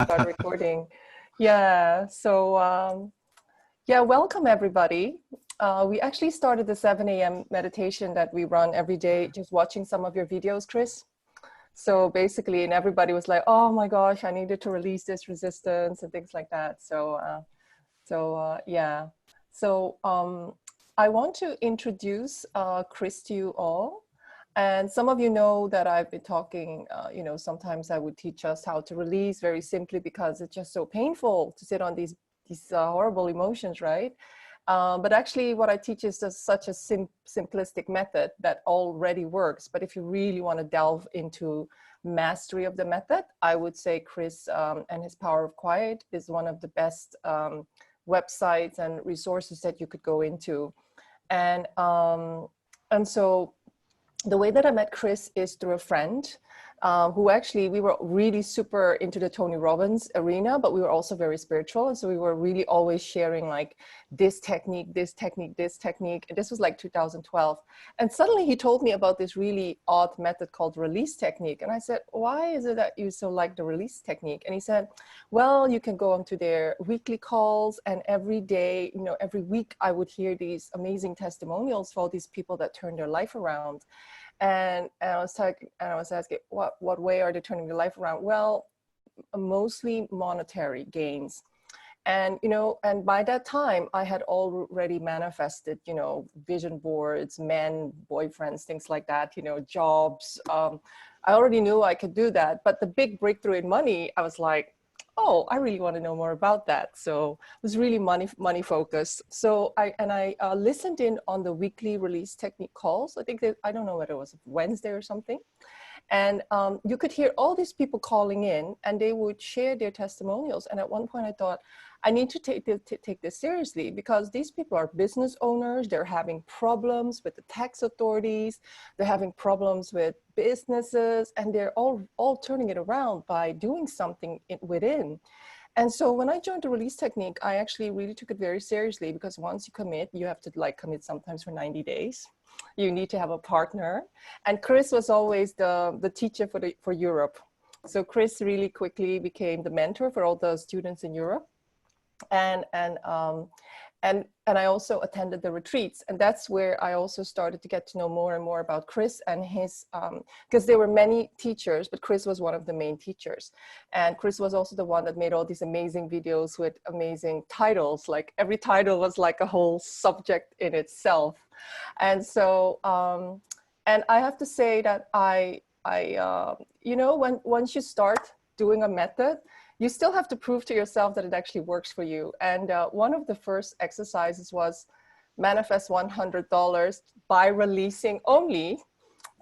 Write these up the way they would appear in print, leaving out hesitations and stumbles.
Start recording. Yeah, so yeah, welcome everybody. We actually started the 7 a.m. meditation that we run every day, just watching some of your videos, Kris. So basically, and everybody was like, oh my gosh, I needed to release this resistance and things like that. Yeah. I want to introduce Kris to you all. And some of you know that I've been talking, sometimes I would teach us how to release very simply because it's just so painful to sit on these horrible emotions, right? But actually what I teach is just such a simplistic method that already works. But if you really want to delve into mastery of the method, I would say Kris and his Power of Quiet is one of the best websites and resources that you could go into. And so the way that I met Kris is through a friend who actually, we were really super into the Tony Robbins arena, but we were also very spiritual. And so we were really always sharing like this technique, this technique, this technique. And this was like 2012. And suddenly he told me about this really odd method called release technique. And I said, why is it that you so like the release technique? And he said, well, you can go onto their weekly calls, and every day, every week I would hear these amazing testimonials for all these people that turned their life around. And I was asking, what way are they turning their life around? Well, mostly monetary gains. And, and by that time I had already manifested, vision boards, men, boyfriends, things like that, jobs. I already knew I could do that. But the big breakthrough in money, I was like, oh, I really want to know more about that. So it was really money focused. So I listened in on the weekly release technique calls. I think that, I don't know whether it was Wednesday or something. And you could hear all these people calling in, and they would share their testimonials. And at one point I thought, I need to take this seriously, because these people are business owners. They're having problems with the tax authorities. They're having problems with businesses, and they're all turning it around by doing something within. And so when I joined the release technique, I actually really took it very seriously, because once you commit, you have to commit sometimes for 90 days. You need to have a partner. And Kris was always the teacher for Europe. So Kris really quickly became the mentor for all the students in Europe. And I also attended the retreats, and that's where I also started to get to know more and more about Kris and his, because there were many teachers, but Kris was one of the main teachers. And Kris was also the one that made all these amazing videos with amazing titles. Like every title was like a whole subject in itself. And so, and I have to say that once you start doing a method, you still have to prove to yourself that it actually works for you. And one of the first exercises was manifest $100 by releasing only.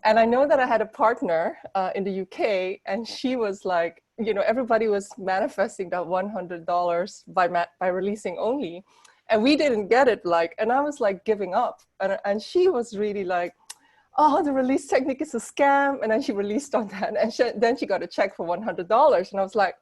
And I know that I had a partner in the UK, and she was like, everybody was manifesting that $100 by releasing only. And we didn't get it, and I was like giving up. And she was really like, oh, the release technique is a scam. And then she released on that. And then she got a check for $100. And I was like,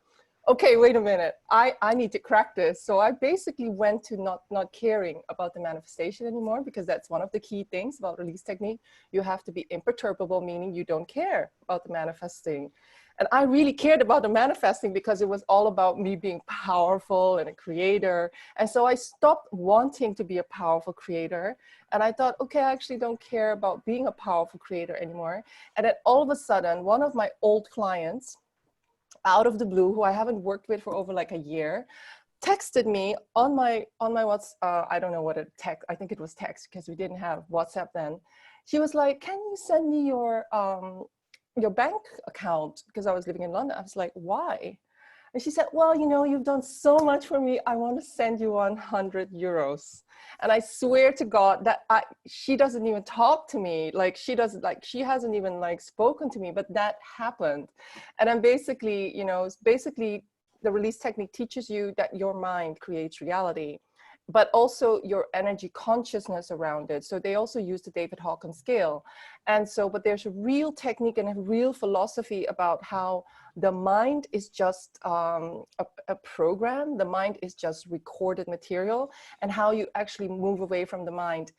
okay, wait a minute, I need to crack this. So I basically went to not caring about the manifestation anymore, because that's one of the key things about release technique. You have to be imperturbable, meaning you don't care about the manifesting. And I really cared about the manifesting, because it was all about me being powerful and a creator. And so I stopped wanting to be a powerful creator. And I thought, okay, I actually don't care about being a powerful creator anymore. And then all of a sudden, one of my old clients, out of the blue, who I haven't worked with for over like a year, texted me on my WhatsApp. I don't know what it text. I think it was text, because we didn't have WhatsApp then. She was like, "Can you send me your bank account?" Because I was living in London. I was like, "Why?" And she said, well, you've done so much for me. I want to send you 100 euros. And I swear to God that she doesn't even talk to me. She hasn't even spoken to me, but that happened. And I'm basically, the release technique teaches you that your mind creates reality, but also your energy consciousness around it. So they also use the David Hawkins scale. And so, but there's a real technique and a real philosophy about how the mind is just a program. The mind is just recorded material, and how you actually move away from the mind.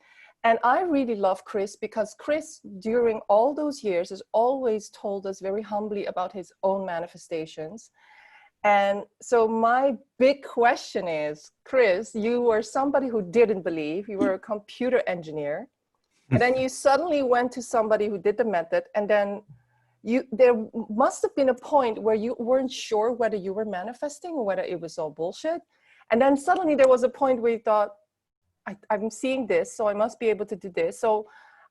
And I really love Kris, because Kris, during all those years, has always told us very humbly about his own manifestations. And so my big question is, Kris, you were somebody who didn't believe, you were a computer engineer, and then you suddenly went to somebody who did the method, and then there must have been a point where you weren't sure whether you were manifesting or whether it was all bullshit. And then suddenly there was a point where you thought, I'm seeing this, so I must be able to do this. So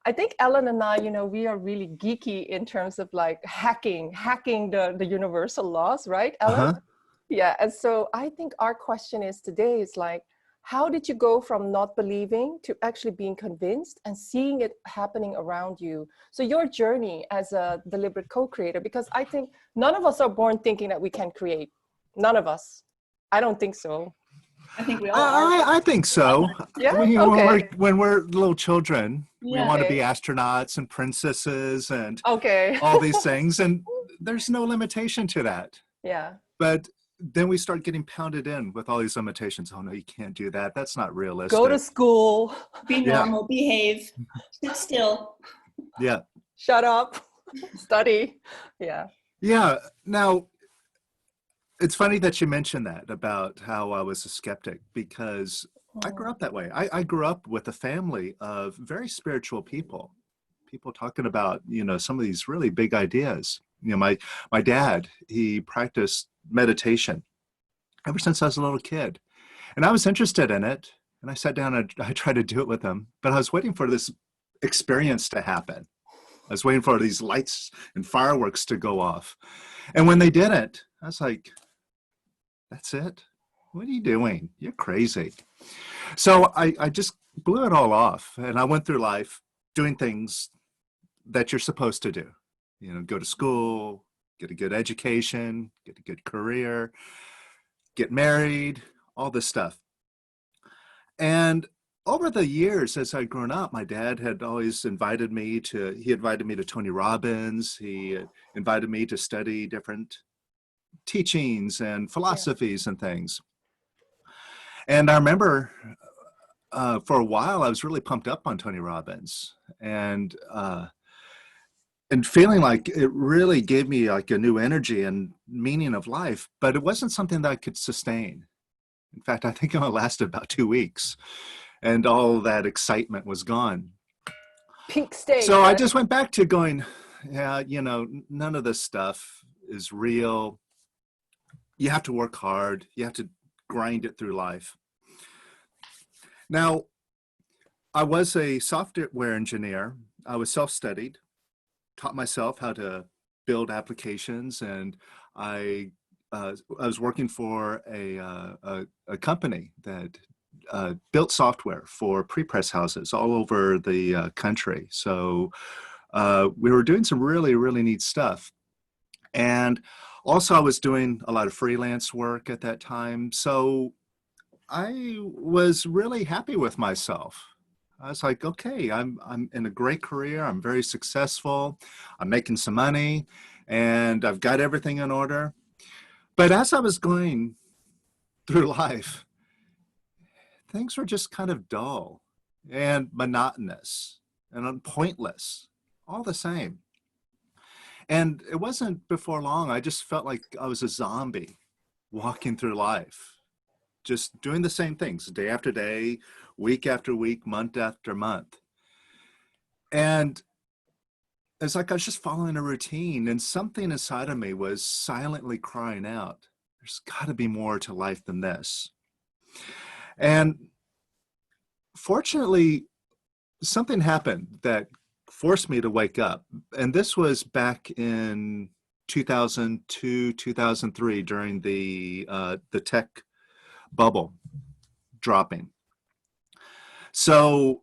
I think Ellen and I, we are really geeky in terms of like hacking the universal laws, right, Ellen? Uh-huh. Yeah. And so I think our question is today is like, how did you go from not believing to actually being convinced and seeing it happening around you? So your journey as a deliberate co-creator, because I think none of us are born thinking that we can create. None of us. I don't think so. I think we all are. I think so. Yeah. Okay. When we're little children, we Yeah. want to be astronauts and princesses and Okay. all these things, and there's no limitation to that. Yeah. But then we start getting pounded in with all these limitations. Oh no, you can't do that. That's not realistic. Go to school. Be normal, behave, sit still. Yeah. Shut up. Study. Yeah. Yeah. Now, it's funny that you mentioned that about how I was a skeptic, because I grew up that way. I grew up with a family of very spiritual people talking about, some of these really big ideas. My dad, he practiced meditation ever since I was a little kid. And I was interested in it. And I sat down and I tried to do it with him. But I was waiting for this experience to happen. I was waiting for these lights and fireworks to go off. And when they didn't, I was like, that's it? What are you doing? You're crazy. So I just blew it all off. And I went through life doing things that you're supposed to do. Go to school, get a good education, get a good career, get married, all this stuff. And over the years, as I'd grown up, my dad had always invited me to Tony Robbins. He invited me to study different teachings and philosophies and things. And I remember for a while, I was really pumped up on Tony Robbins and feeling like it really gave me like a new energy and meaning of life, but it wasn't something that I could sustain. In fact, I think it only lasted about 2 weeks and all that excitement was gone. Peak stage. So I just went back to going, none of this stuff is real. You have to work hard. You have to grind it through life. Now, I was a software engineer. I was self-studied, taught myself how to build applications, and I was working for a company that built software for pre-press houses all over the country. So we were doing some really, really neat stuff. And also I was doing a lot of freelance work at that time. So I was really happy with myself. I was like, okay, I'm in a great career. I'm very successful. I'm making some money and I've got everything in order. But as I was going through life, things were just kind of dull and monotonous and pointless, all the same. And it wasn't before long, I just felt like I was a zombie walking through life, just doing the same things day after day, week after week, month after month. And it's like I was just following a routine, and something inside of me was silently crying out, there's got to be more to life than this. And fortunately, something happened that forced me to wake up. And this was back in 2002, 2003, during the tech bubble dropping. So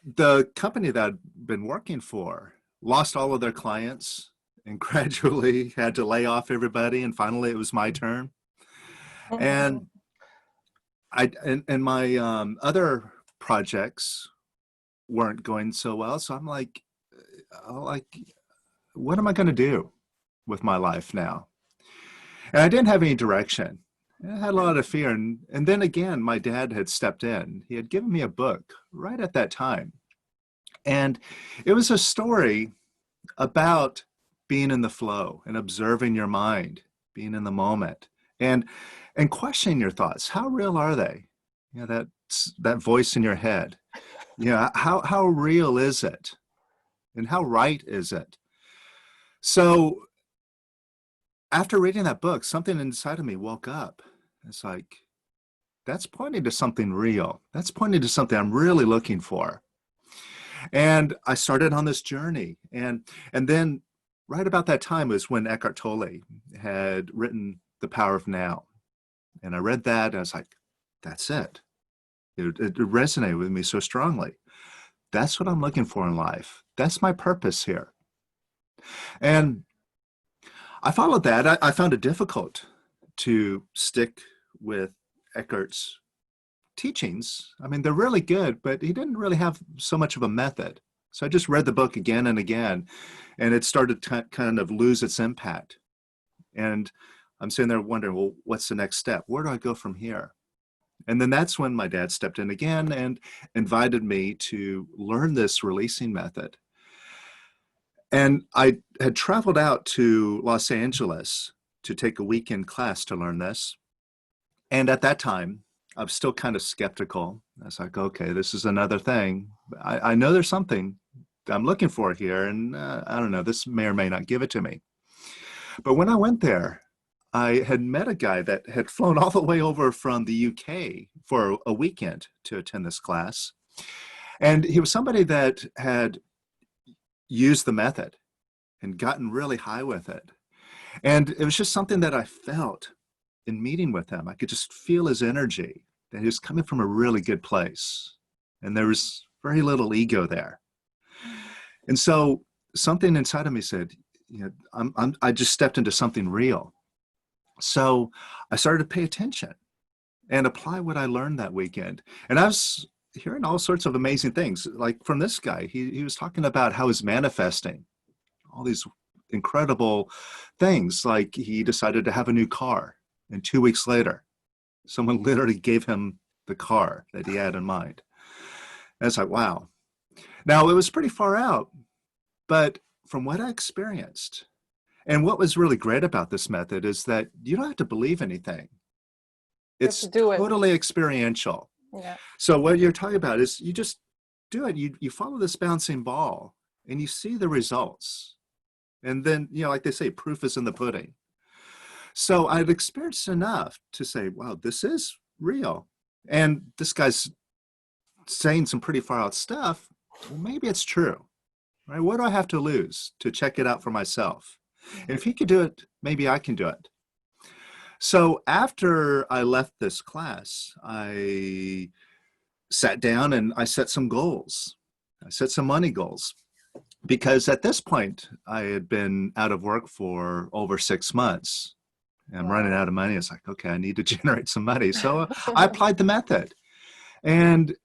the company that I'd been working for lost all of their clients and gradually had to lay off everybody. And finally, it was my turn. And my other projects weren't going so well. So I'm like, what am I going to do with my life now? And I didn't have any direction. I had a lot of fear. And then again, my dad had stepped in. He had given me a book right at that time. And it was a story about being in the flow and observing your mind, being in the moment, and questioning your thoughts. How real are they? You know, that voice in your head. Yeah, how real is it? And how right is it? So after reading that book, something inside of me woke up. It's like, that's pointing to something real. That's pointing to something I'm really looking for. And I started on this journey. And then right about that time was when Eckhart Tolle had written The Power of Now. And I read that and I was like, that's it. It resonated with me so strongly. That's what I'm looking for in life. That's my purpose here. And I followed that. I found it difficult to stick with Eckhart's teachings. I mean, they're really good, but he didn't really have so much of a method. So I just read the book again and again, and it started to kind of lose its impact. And I'm sitting there wondering, well, what's the next step? Where do I go from here? And then that's when my dad stepped in again and invited me to learn this releasing method. And I had traveled out to Los Angeles to take a weekend class to learn this. And at that time, I was still kind of skeptical. I was like, okay, this is another thing. I know there's something I'm looking for here, and I don't know, this may or may not give it to me. But when I went there, I had met a guy that had flown all the way over from the UK for a weekend to attend this class. And he was somebody that had used the method and gotten really high with it. And it was just something that I felt in meeting with him. I could just feel his energy, that he was coming from a really good place. And there was very little ego there. And so something inside of me said, you know, I just stepped into something real. So I started to pay attention and apply what I learned that weekend. And I was hearing all sorts of amazing things. Like from this guy, he was talking about how he's manifesting all these incredible things. Like he decided to have a new car, and 2 weeks later, someone literally gave him the car that he had in mind. And it's like, wow. Now, it was pretty far out, but from what I experienced, and what was really great about this method is that you don't have to believe anything. It's totally experiential. Yeah. So what you're talking about is you just do it. You follow this bouncing ball and you see the results. And then, you know, like they say, proof is in the pudding. So I'd experienced enough to say, wow, this is real. And this guy's saying some pretty far out stuff. Well, maybe it's true, right? What do I have to lose to check it out for myself? And if he could do it, maybe I can do it. So after I left this class, I sat down and I set some goals. I set some money goals. Because at this point, I had been out of work for over 6 months. I'm running out of money. It's like, okay, I need to generate some money. So I applied the method. And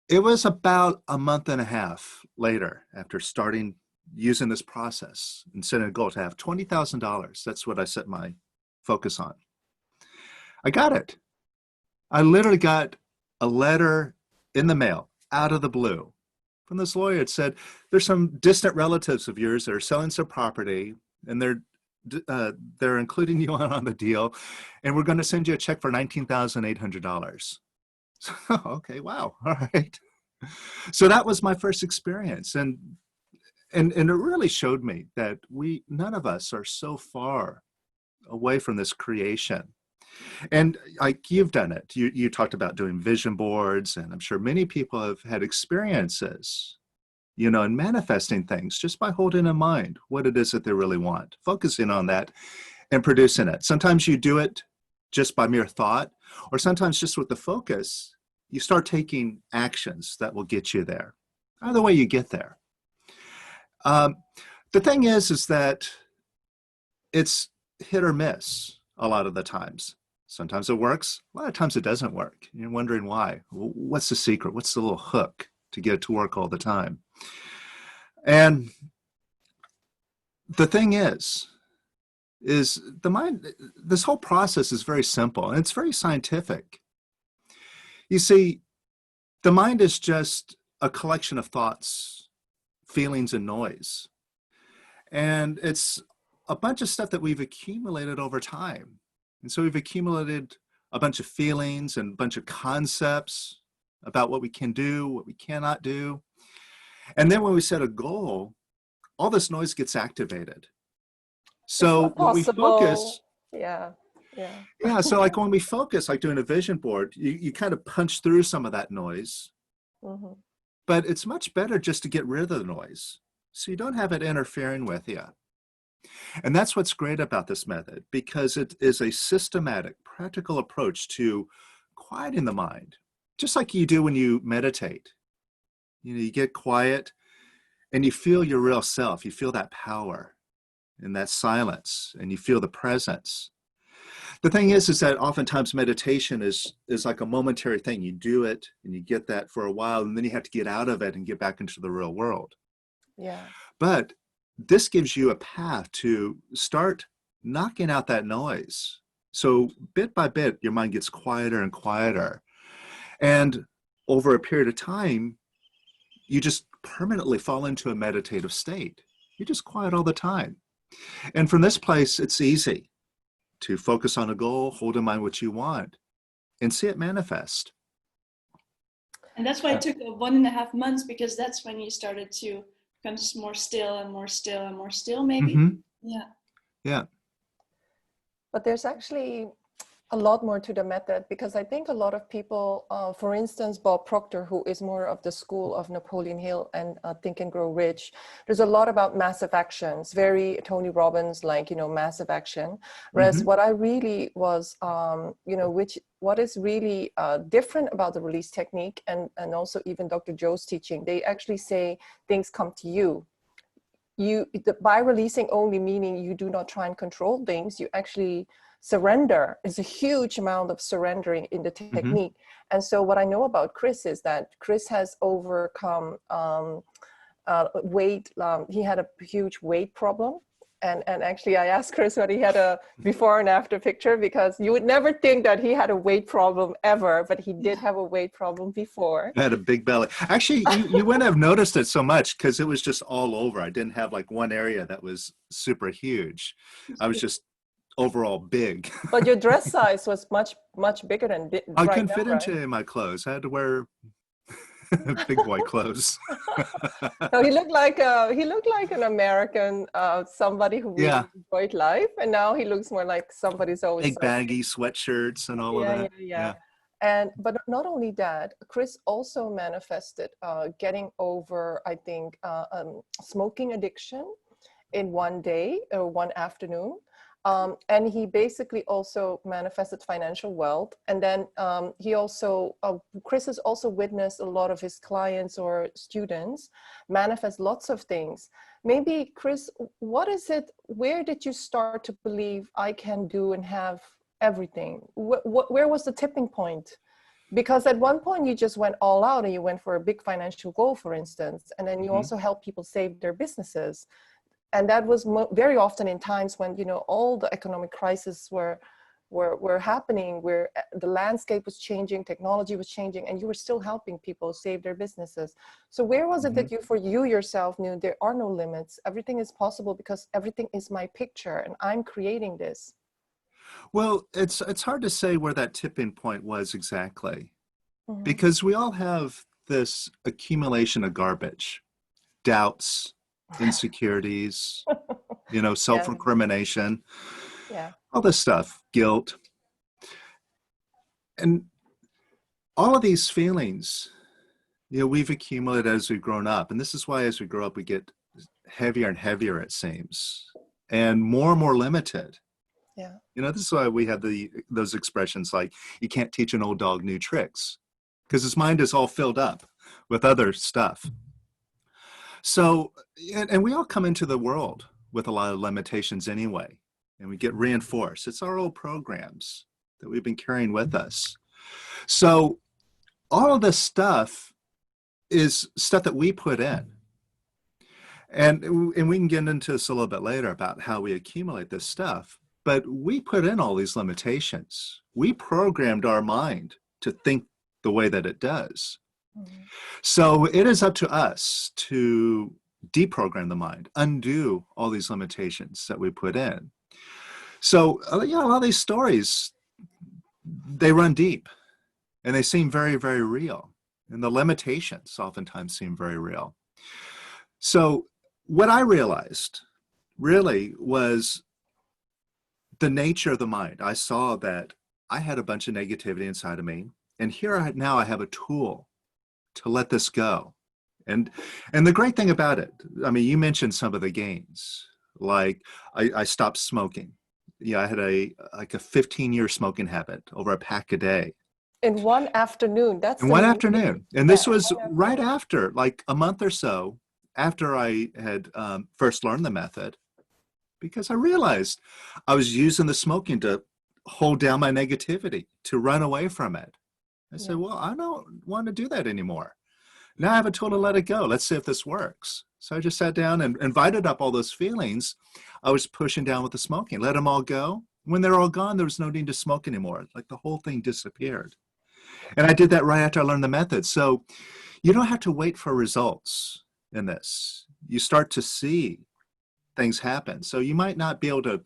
it was about a month and a half later, after starting using this process and setting a goal to have $20,000. That's what I set my focus on. I got it. I literally got a letter in the mail out of the blue from this lawyer. It said, there's some distant relatives of yours that are selling some property, and they're including you on the deal, and we're going to send you a check for $19,800. So, okay, wow, all right. So that was my first experience, and it really showed me that none of us are so far away from this creation. And like you've done it, you talked about doing vision boards, and I'm sure many people have had experiences, you know, in manifesting things just by holding in mind what it is that they really want, focusing on that and producing it. Sometimes you do it just by mere thought, or sometimes just with the focus, you start taking actions that will get you there. Either way, you get there. The thing is that it's hit or miss a lot of the times. Sometimes it works. A lot of times it doesn't work. You're wondering why. What's the secret? What's the little hook to get it to work all the time? And the thing is the mind, this whole process is very simple and it's very scientific. You see, the mind is just a collection of thoughts, feelings, and noise. And it's a bunch of stuff that we've accumulated over time. And so we've accumulated a bunch of feelings and a bunch of concepts about what we can do, what we cannot do. And then when we set a goal, all this noise gets activated. So when we focus, yeah. So like when we focus, like doing a vision board, you kind of punch through some of that noise. Mm-hmm. But it's much better just to get rid of the noise, so you don't have it interfering with you. And that's what's great about this method, because it is a systematic, practical approach to quieting the mind, just like you do when you meditate. You know, you get quiet and you feel your real self. You feel that power and that silence, and you feel the presence. The thing is that oftentimes meditation is like a momentary thing. You do it and you get that for a while, and then you have to get out of it and get back into the real world. Yeah. But this gives you a path to start knocking out that noise. So bit by bit, your mind gets quieter and quieter. And over a period of time, you just permanently fall into a meditative state. You're just quiet all the time. And from this place, it's easy to focus on a goal, hold in mind what you want, and see it manifest. And that's why it took 1.5 months, because that's when you started to become more still and more still and more still, maybe. Mm-hmm. Yeah. But there's actually a lot more to the method, because I think a lot of people, for instance, Bob Proctor, who is more of the school of Napoleon Hill and Think and Grow Rich, there's a lot about massive actions, very Tony Robbins, like, massive action. Whereas what I really was, what is really different about the release technique, and also even Dr. Joe's teaching, they actually say things come to you. By releasing only, meaning you do not try and control things, you actually surrender. It's a huge amount of surrendering in the technique. And so what I know about Kris is that Kris has overcome weight. He had a huge weight problem. And actually I asked Kris whether he had a before and after picture, because you would never think that he had a weight problem ever, but he did have a weight problem before. I had a big belly. Actually, you wouldn't have noticed it so much because it was just all over. I didn't have like one area that was super huge. I was just overall big. But your dress size was much bigger than I right couldn't now, fit right? into my clothes. I had to wear big boy clothes. So he looked like an American, somebody who really enjoyed life, and now he looks more like somebody's always big baggy sweatshirts and all of that. Yeah. And but not only that, Kris also manifested getting over, I think, smoking addiction in one day or one afternoon. And he basically also manifested financial wealth. And then he also, Kris has also witnessed a lot of his clients or students manifest lots of things. Maybe, Kris, what is it, where did you start to believe I can do and have everything? Where was the tipping point? Because at one point you just went all out and you went for a big financial goal, for instance, and then you also help people save their businesses. And that was very often in times when, all the economic crises were happening, where the landscape was changing, technology was changing, and you were still helping people save their businesses. So where was it that you yourself knew there are no limits? Everything is possible because everything is my picture and I'm creating this. Well, it's hard to say where that tipping point was exactly, because we all have this accumulation of garbage, doubts, insecurities, self-recrimination, all this stuff, guilt. And all of these feelings, we've accumulated as we've grown up. And this is why as we grow up, we get heavier and heavier, it seems, and more limited. Yeah. This is why we have those expressions like, you can't teach an old dog new tricks, because his mind is all filled up with other stuff. So, and we all come into the world with a lot of limitations anyway, and we get reinforced. It's our old programs that we've been carrying with us. So all of this stuff is stuff that we put in. And we can get into this a little bit later about how we accumulate this stuff, but we put in all these limitations. We programmed our mind to think the way that it does. So it is up to us to deprogram the mind, undo all these limitations that we put in. So, a lot of these stories, they run deep and they seem very, very real. And the limitations oftentimes seem very real. So what I realized really was the nature of the mind. I saw that I had a bunch of negativity inside of me. And here now I have a tool to let this go. And the great thing about it, I mean, you mentioned some of the gains, like I stopped smoking. Yeah, I had a 15-year smoking habit, over a pack a day. In one afternoon. That's In one afternoon. And this was right afternoon. after, like a month or so after I had first learned the method, because I realized I was using the smoking to hold down my negativity, to run away from it. I said, well, I don't want to do that anymore. Now I have a tool to let it go. Let's see if this works. So I just sat down and invited up all those feelings I was pushing down with the smoking, let them all go. When they're all gone, there was no need to smoke anymore. Like the whole thing disappeared. And I did that right after I learned the method. So you don't have to wait for results in this. You start to see things happen. So you might not be able to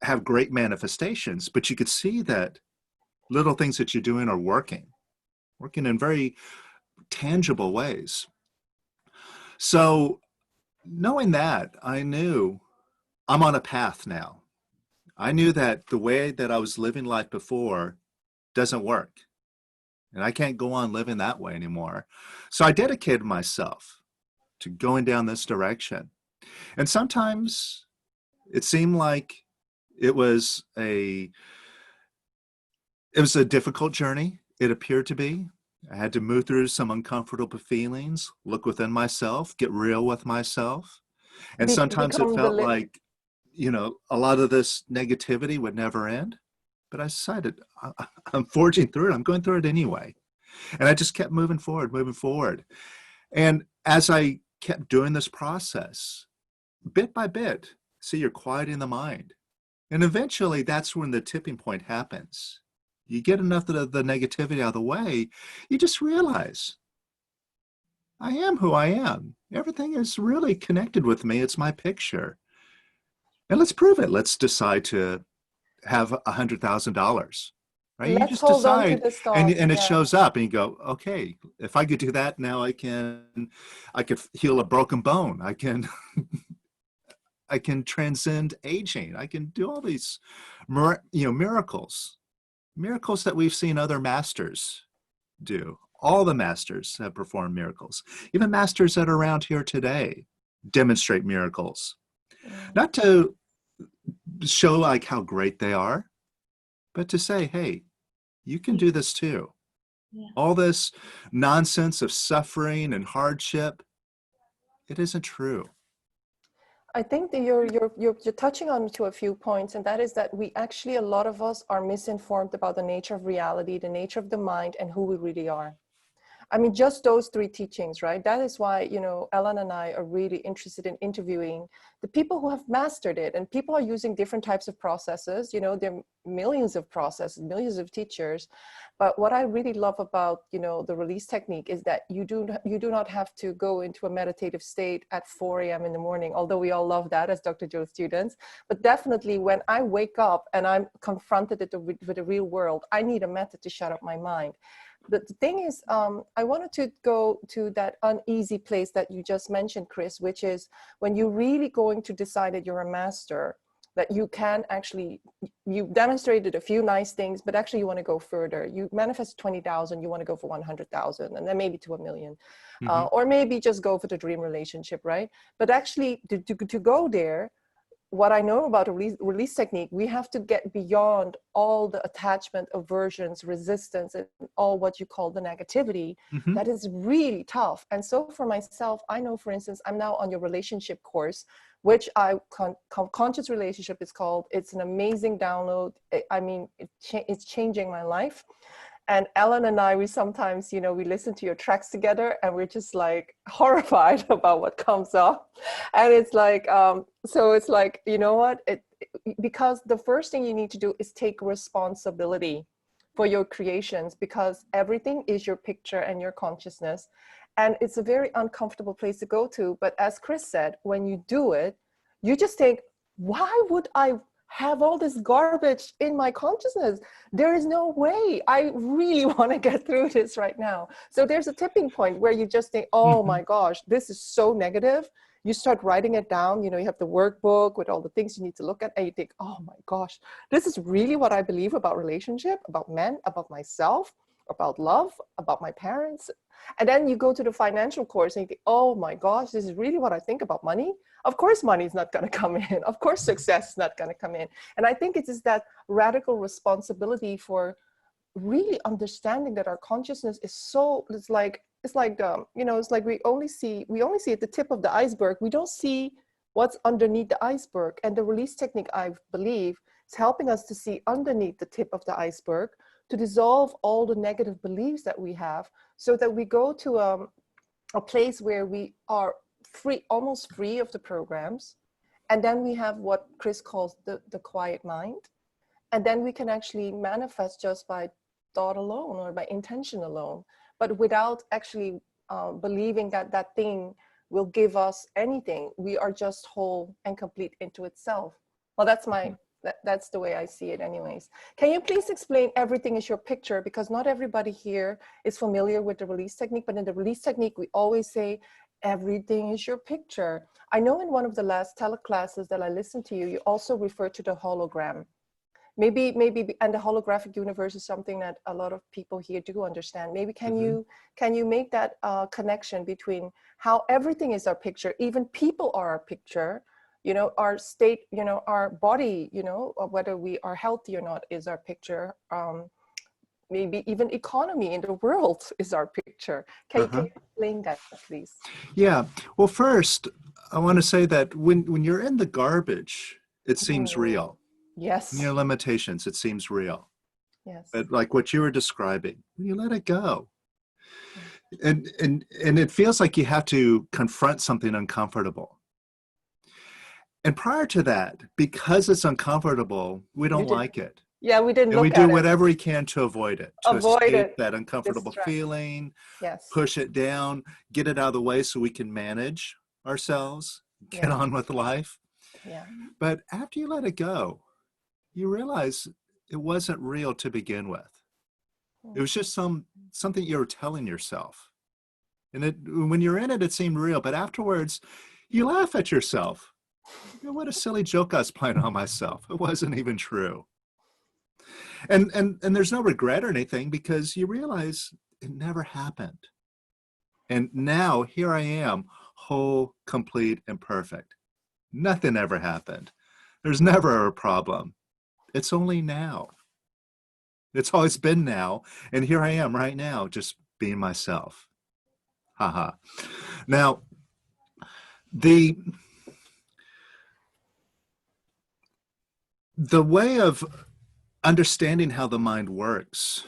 have great manifestations, but you could see that little things that you're doing are working in very tangible ways. So knowing that, I knew I'm on a path now. I knew that the way that I was living life before doesn't work. And I can't go on living that way anymore. So I dedicated myself to going down this direction. And sometimes it seemed like it was a difficult journey. It appeared to be. I had to move through some uncomfortable feelings, look within myself, get real with myself. And sometimes it felt like, a lot of this negativity would never end. But I decided I'm forging through it. I'm going through it anyway. And I just kept moving forward. And as I kept doing this process, bit by bit, see, you're quieting the mind. And eventually that's when the tipping point happens. You get enough of the negativity out of the way, you just realize, I am who I am. Everything is really connected with me. It's my picture. And let's prove it. Let's decide to have $100,000. Right? You just decide, and it shows up, and you go, okay, if I could do that now, I could heal a broken bone. I can transcend aging. I can do all these, miracles that we've seen other masters do. All the masters have performed miracles. Even masters that are around here today demonstrate miracles. Not to show like how great they are, but to say, hey, you can do this too. Yeah. All this nonsense of suffering and hardship, it isn't true. I think that you're touching on to a few points, and that is that a lot of us are misinformed about the nature of reality, the nature of the mind, and who we really are. I mean, just those three teachings, right? That is why, Ellen and I are really interested in interviewing the people who have mastered it. And people are using different types of processes. There are millions of processes, millions of teachers. But what I really love about, the release technique is that you do not have to go into a meditative state at 4 a.m. in the morning, although we all love that as Dr. Joe students. But definitely when I wake up and I'm confronted with the real world, I need a method to shut up my mind. The thing is, I wanted to go to that uneasy place that you just mentioned, Kris, which is when you're really going to decide that you're a master, that you can actually, you demonstrated a few nice things, but actually you want to go further. You manifest 20,000, you want to go for 100,000, and then maybe to 1 million, or maybe just go for the dream relationship, right? But actually to go there, what I know about a release technique, we have to get beyond all the attachment, aversions, resistance, and all what you call the negativity. That is really tough. And so for myself, I know, for instance, I'm now on your relationship course, which Conscious Relationship is called. It's an amazing download. It's changing my life. And Ellen and I, we sometimes, we listen to your tracks together and we're just like horrified about what comes up. And it's like, so it's like, you know what? Because the first thing you need to do is take responsibility for your creations, because everything is your picture and your consciousness. And it's a very uncomfortable place to go to. But as Kris said, when you do it, you just think, why would I have all this garbage in my consciousness? There is no way. I really want to get through this right now. So there's a tipping point where you just think, oh my gosh, this is so negative. You start writing it down. You know, you have the workbook with all the things you need to look at, and you think, oh my gosh, this is really what I believe about relationship, about men, about myself, about love, about my parents. And then you go to the financial course and you think, oh my gosh, this is really what I think about money. Of course, money is not going to come in. Of course, success is not going to come in. And I think it is that radical responsibility for really understanding that our consciousness is so, it's like you know, it's like we only see at the tip of the iceberg. We don't see what's underneath the iceberg. And the release technique, I believe, is helping us to see underneath the tip of the iceberg, to dissolve all the negative beliefs that we have, so that we go to a place where we are free, almost free of the programs. And then we have what Kris calls the quiet mind. And then we can actually manifest just by thought alone or by intention alone, but without actually believing that that thing will give us anything. We are just whole and complete into itself. Well, that's the way I see it anyways. Can you please explain everything is your picture? Because not everybody here is familiar with the release technique, but in the release technique, we always say, everything is your picture. I know in one of the last teleclasses that I listened to you, you also referred to the hologram. Maybe, and the holographic universe is something that a lot of people here do understand. Maybe can you make that connection between how everything is our picture, even people are our picture, you know, our state, you know, our body, you know, or whether we are healthy or not is our picture. Maybe even economy in the world is our picture. Can you explain that, please? Yeah. Well, first, I want to say that when you're in the garbage, it seems real. Yes. In your limitations, it seems real. Yes. But like what you were describing, when you let it go, and it feels like you have to confront something uncomfortable. And prior to that, because it's uncomfortable, we don't like it. Yeah, we didn't and look we at do it. whatever we can to avoid it, to Avoid escape it. that uncomfortable Distract. feeling, Yes. push it down, get it out of the way so we can manage ourselves, get on with life. Yeah. But after you let it go, you realize it wasn't real to begin with. It was just something you were telling yourself. And when you're in it, it seemed real. But afterwards, you laugh at yourself. You know, what a silly joke I was playing on myself. It wasn't even true. And there's no regret or anything, because you realize it never happened. And now here I am, whole, complete, and perfect. Nothing ever happened. There's never a problem. It's only now. It's always been now. And here I am right now, just being myself. Haha. Now, the way of understanding how the mind works,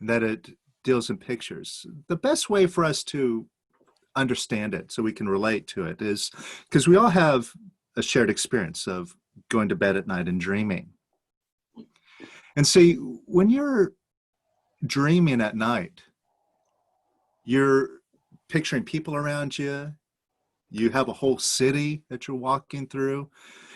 that it deals in pictures, the best way for us to understand it so we can relate to it is because we all have a shared experience of going to bed at night and dreaming. And see, when you're dreaming at night, you're picturing people around you. You have a whole city that you're walking through.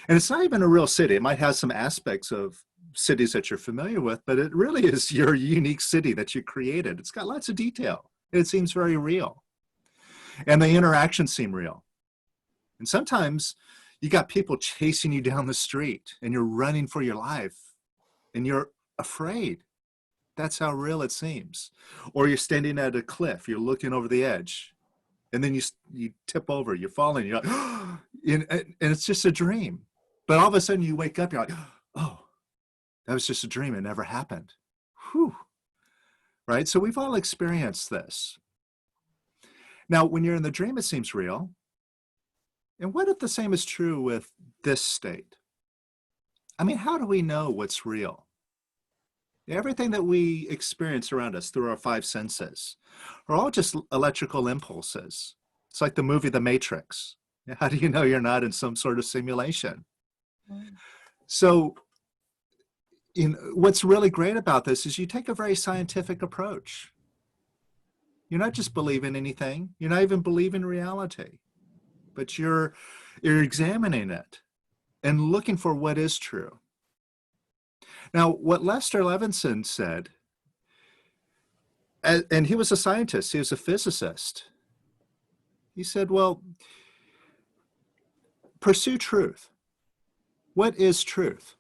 And it's not even a real city. It might have some aspects of cities that you're familiar with, but it really is your unique city that you created. It's got lots of detail. It seems very real. And the interactions seem real. And sometimes you got people chasing you down the street and you're running for your life and you're afraid. That's how real it seems. Or you're standing at a cliff, you're looking over the edge, and then you tip over, you're falling, you're like, oh, and it's just a dream. But all of a sudden you wake up, you're like, oh, that was just a dream. It never happened. Whew. Right? So we've all experienced this. Now, when you're in the dream, it seems real. And what if the same is true with this state? I mean, how do we know what's real? Everything that we experience around us through our five senses are all just electrical impulses. It's like the movie The Matrix. How do you know you're not in some sort of simulation? So, what's really great about this is you take a very scientific approach. You're not just believing anything. You're not even believing reality, but you're examining it and looking for what is true. Now, what Lester Levenson said, and he was a scientist, he was a physicist. He said, well, pursue truth. What is truth?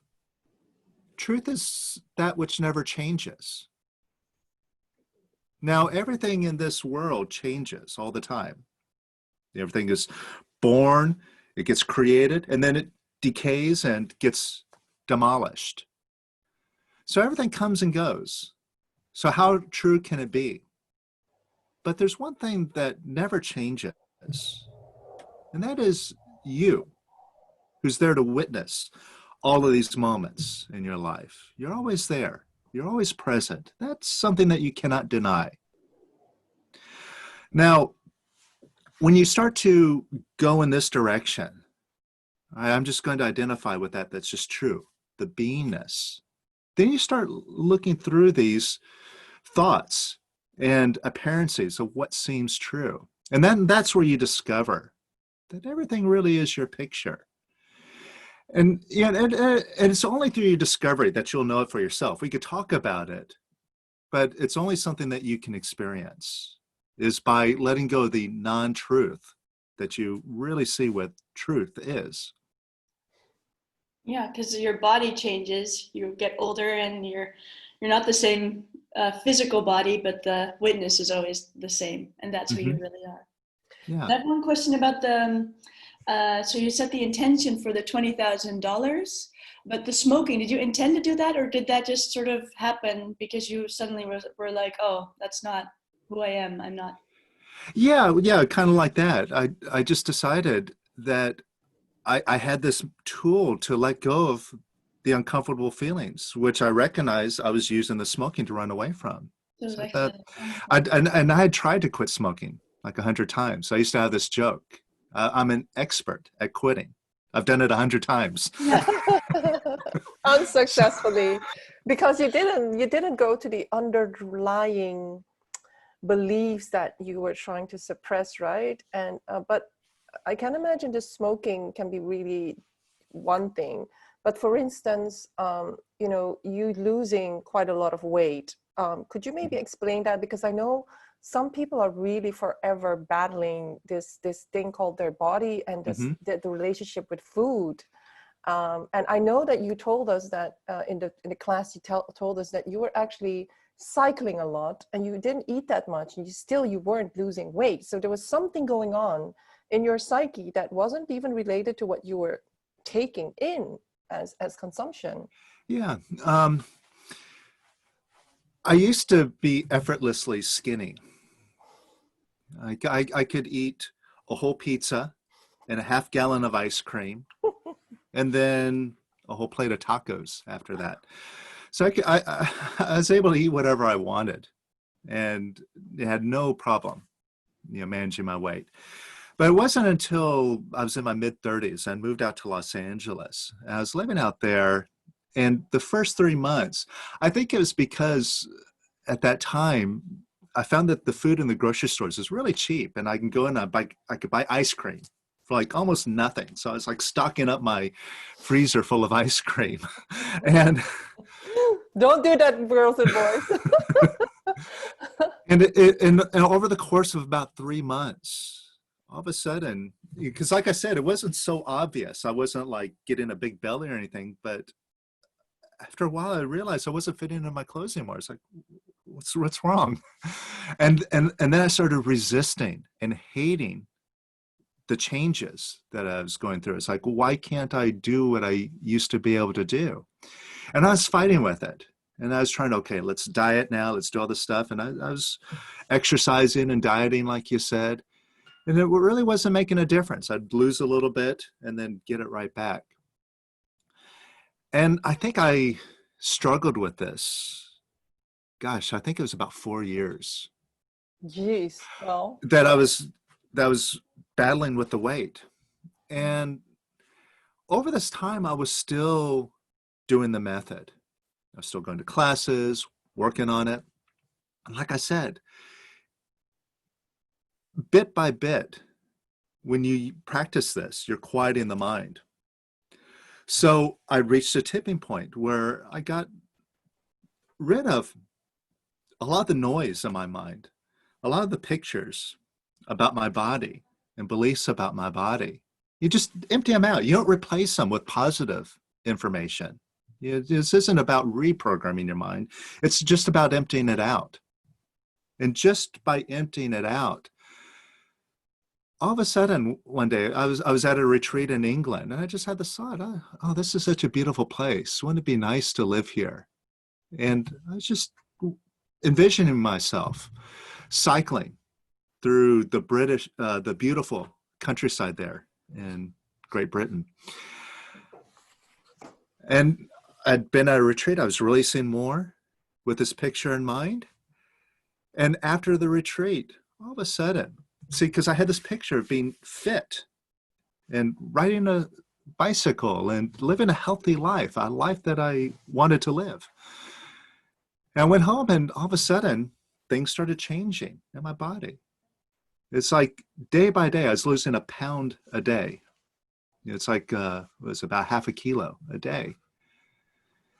Truth is that which never changes. Now, everything in this world changes all the time. Everything is born, it gets created, and then it decays and gets demolished. So everything comes and goes. So how true can it be? But there's one thing that never changes, and that is you, who's there to witness all of these moments in your life. You're always there. You're always present. That's something that you cannot deny. Now, when you start to go in this direction, I'm just going to identify with that's just true, the beingness. Then you start looking through these thoughts and appearances of what seems true. And then that's where you discover that everything really is your picture. And, and it's only through your discovery that you'll know it for yourself. We could talk about it, but it's only something that you can experience, is by letting go of the non-truth that you really see what truth is. Yeah, because your body changes, you get older, and you're not the same physical body, but the witness is always the same, and that's who you really are. Yeah. I have one question about the, so you set the intention for the $20,000, but the smoking, did you intend to do that, or did that just sort of happen because you suddenly were like, oh, that's not who I am, I'm not? Yeah, kind of like that. I just decided that I had this tool to let go of the uncomfortable feelings, which I recognized I was using the smoking to run away from. So I thought, and I had tried to quit smoking like 100 times. I used to have this joke. I'm an expert at quitting. I've done it 100 times. Unsuccessfully, because you didn't go to the underlying beliefs that you were trying to suppress, right? And but I can imagine the smoking can be really one thing. But for instance, you losing quite a lot of weight. Could you maybe explain that? Because I know some people are really forever battling this thing called their body and the relationship with food. And I know that you told us that in the class you told us that you were actually cycling a lot and you didn't eat that much, and you weren't losing weight. So there was something going on in your psyche that wasn't even related to what you were taking in as consumption. Yeah. I used to be effortlessly skinny. I could eat a whole pizza and a half gallon of ice cream and then a whole plate of tacos after that. So I was able to eat whatever I wanted and had no problem, managing my weight. But it wasn't until I was in my mid-30s, I moved out to Los Angeles. I was living out there, and the first 3 months, I think it was because at that time, I found that the food in the grocery stores is really cheap, and I can go in and I could buy ice cream for like almost nothing. So I was like stocking up my freezer full of ice cream. And don't do that, girls and boys. and over the course of about 3 months, all of a sudden, because like I said, it wasn't so obvious. I wasn't like getting a big belly or anything, but after a while I realized I wasn't fitting into my clothes anymore. It's like, what's wrong? And then I started resisting and hating the changes that I was going through. It's like, why can't I do what I used to be able to do? And I was fighting with it. And I was trying to, okay, let's diet now. Let's do all this stuff. And I was exercising and dieting, like you said. And it really wasn't making a difference. I'd lose a little bit and then get it right back. And I think I struggled with this. Gosh, I think it was about 4 years. Jeez, well. That I was battling with the weight. And over this time, I was still doing the method. I was still going to classes, working on it. And like I said, bit by bit, when you practice this, you're quieting the mind. So I reached a tipping point where I got rid of a lot of the noise in my mind, a lot of the pictures about my body and beliefs about my body. You just empty them out. You don't replace them with positive information. This isn't about reprogramming your mind. It's just about emptying it out. And just by emptying it out, all of a sudden, one day, I was at a retreat in England, and I just had the thought, oh, this is such a beautiful place. Wouldn't it be nice to live here? And I was just envisioning myself cycling through the beautiful countryside there in Great Britain. And I'd been at a retreat. I was releasing more with this picture in mind. And after the retreat, all of a sudden, see, because I had this picture of being fit and riding a bicycle and living a healthy life, a life that I wanted to live. And I went home, and all of a sudden, things started changing in my body. It's like day by day, I was losing a pound a day. It's like it was about half a kilo a day.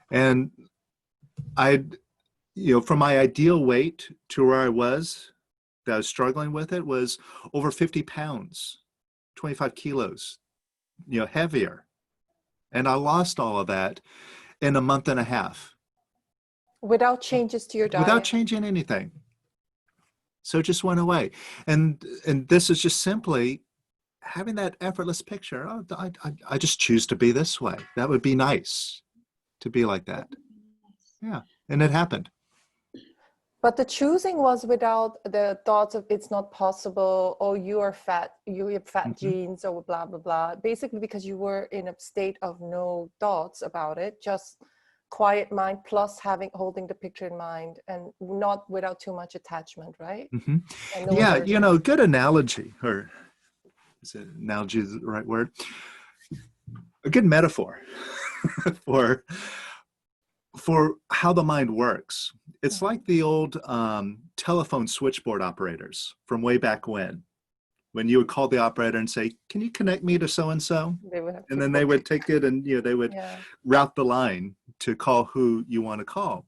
And from my ideal weight to where I was, that I was struggling with it, was over 50 pounds, 25 kilos, heavier. And I lost all of that in a month and a half. Without changes to your diet? Without changing anything. So it just went away. And this is just simply having that effortless picture. Oh, I just choose to be this way. That would be nice to be like that. Yeah. And it happened. But the choosing was without the thoughts of it's not possible, or you are fat, you have fat genes, or blah, blah, blah. Basically, because you were in a state of no thoughts about it, just quiet mind plus holding the picture in mind, and not without too much attachment, right? Mm-hmm. And no Yeah, aversion. good analogy, or is it analogy is the right word? A good metaphor for how the mind works. It's like the old telephone switchboard operators from way back when you would call the operator and say, "Can you connect me to so-and-so?" And then they would take it and they would route the line to call who you want to call.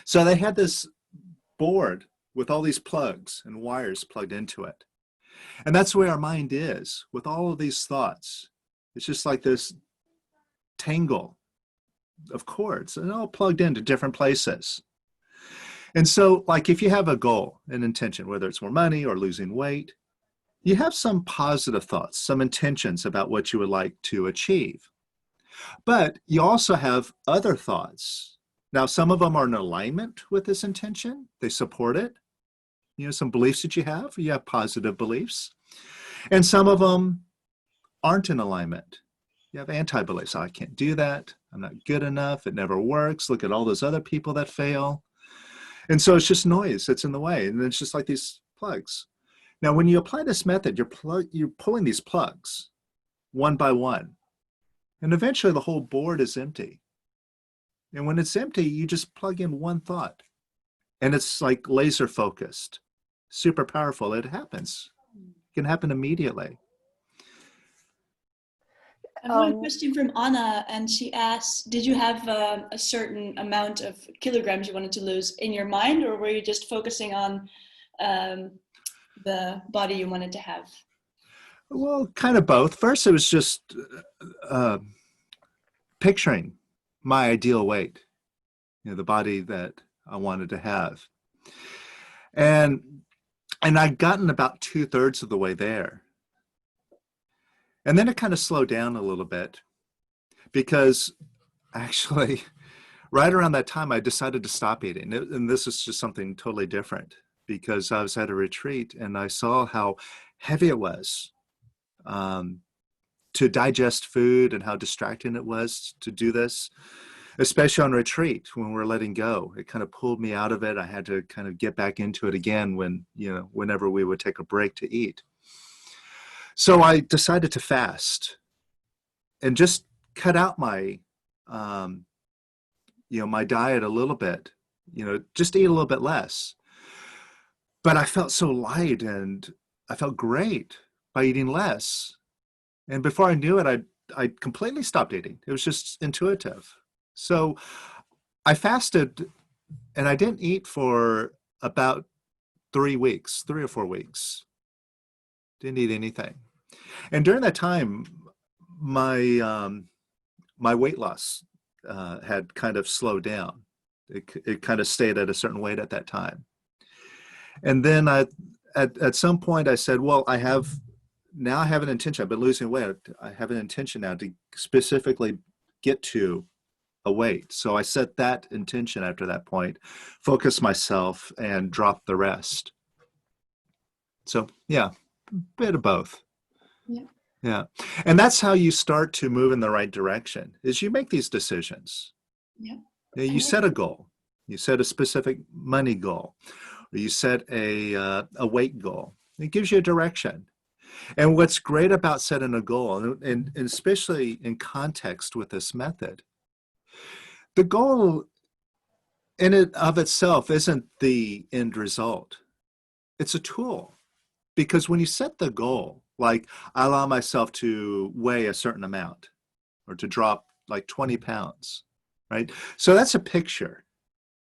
So they had this board with all these plugs and wires plugged into it. And that's where our mind is with all of these thoughts. It's just like this tangle of cords and all plugged into different places. And so, like, if you have a goal, an intention, whether it's more money or losing weight, you have some positive thoughts, some intentions about what you would like to achieve. But you also have other thoughts. Now, some of them are in alignment with this intention. They support it. Some beliefs that you have positive beliefs. And some of them aren't in alignment. You have anti-beliefs. I can't do that. I'm not good enough. It never works. Look at all those other people that fail. And so it's just noise that's in the way. And it's just like these plugs. Now, when you apply this method, you're pulling these plugs one by one. And eventually the whole board is empty. And when it's empty, you just plug in one thought. And it's like laser focused, super powerful. It happens. It can happen immediately. I've got a question from Anna, and she asks, did you have a certain amount of kilograms you wanted to lose in your mind, or were you just focusing on the body you wanted to have? Well, kind of both. First, it was just picturing my ideal weight, the body that I wanted to have. And I'd gotten about 2/3 of the way there. And then it kind of slowed down a little bit because actually right around that time I decided to stop eating. And this is just something totally different because I was at a retreat and I saw how heavy it was to digest food and how distracting it was to do this, especially on retreat when we're letting go. It kind of pulled me out of it. I had to kind of get back into it again whenever we would take a break to eat. So I decided to fast and just cut out my, my diet a little bit, just eat a little bit less. But I felt so light and I felt great by eating less. And before I knew it, I completely stopped eating. It was just intuitive. So I fasted and I didn't eat for about 3 weeks, 3 or 4 weeks. Didn't eat anything. And during that time, my my weight loss had kind of slowed down. It kind of stayed at a certain weight at that time. And then at some point I said, well, I have an intention. I've been losing weight. I have an intention now to specifically get to a weight. So I set that intention after that point, focus myself and drop the rest. So yeah, a bit of both. Yeah. Yeah. And that's how you start to move in the right direction, is you make these decisions. Yeah. You set a goal. You set a specific money goal, or you set a weight goal. It gives you a direction. And what's great about setting a goal, and especially in context with this method, the goal in and of itself isn't the end result. It's a tool. Because when you set the goal, like I allow myself to weigh a certain amount or to drop like 20 pounds, right? So that's a picture.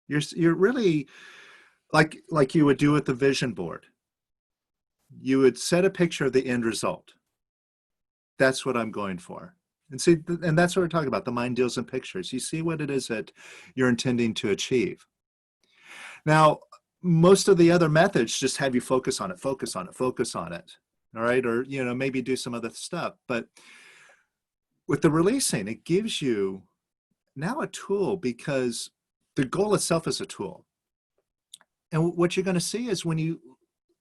You're really like you would do with the vision board. You would set a picture of the end result. That's what I'm going for. And see, and that's what we're talking about. The mind deals in pictures. You see what it is that you're intending to achieve. Now, most of the other methods just have you focus on it, focus on it, focus on it. All right. Or, maybe do some other stuff. But with the releasing, it gives you now a tool, because the goal itself is a tool. And what you're going to see is when you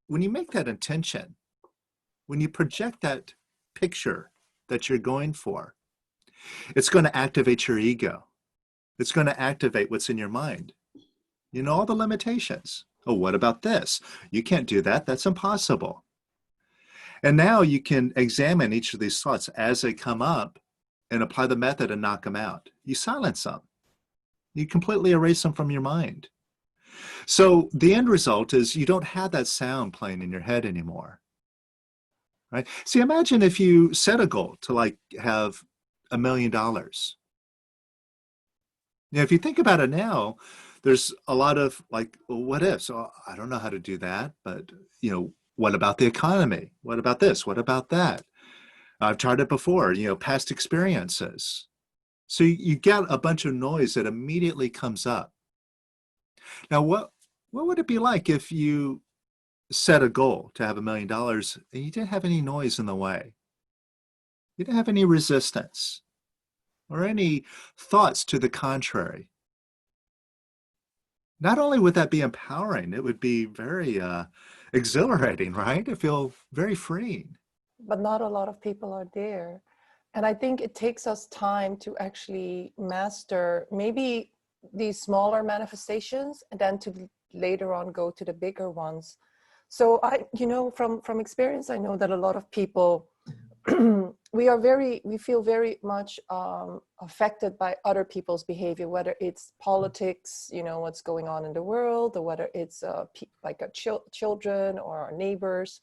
make that intention, when you project that picture that you're going for, it's going to activate your ego. It's going to activate what's in your mind. All the limitations. Oh, what about this? You can't do that. That's impossible. And now you can examine each of these thoughts as they come up and apply the method and knock them out. You silence them. You completely erase them from your mind. So the end result is you don't have that sound playing in your head anymore. Right? See, imagine if you set a goal to have $1 million. If you think about it now, there's a lot of well, what if? So I don't know how to do that, but what about the economy? What about this? What about that? I've tried it before, past experiences. So you get a bunch of noise that immediately comes up. Now, what would it be like if you set a goal to have $1 million and you didn't have any noise in the way? You didn't have any resistance or any thoughts to the contrary. Not only would that be empowering, it would be very exhilarating, right? It feel very freeing. But not a lot of people are there. And I think it takes us time to actually master maybe these smaller manifestations and then to later on go to the bigger ones. So from experience, I know that a lot of people, we feel very much affected by other people's behavior, whether it's politics, what's going on in the world, or whether it's children or our neighbors.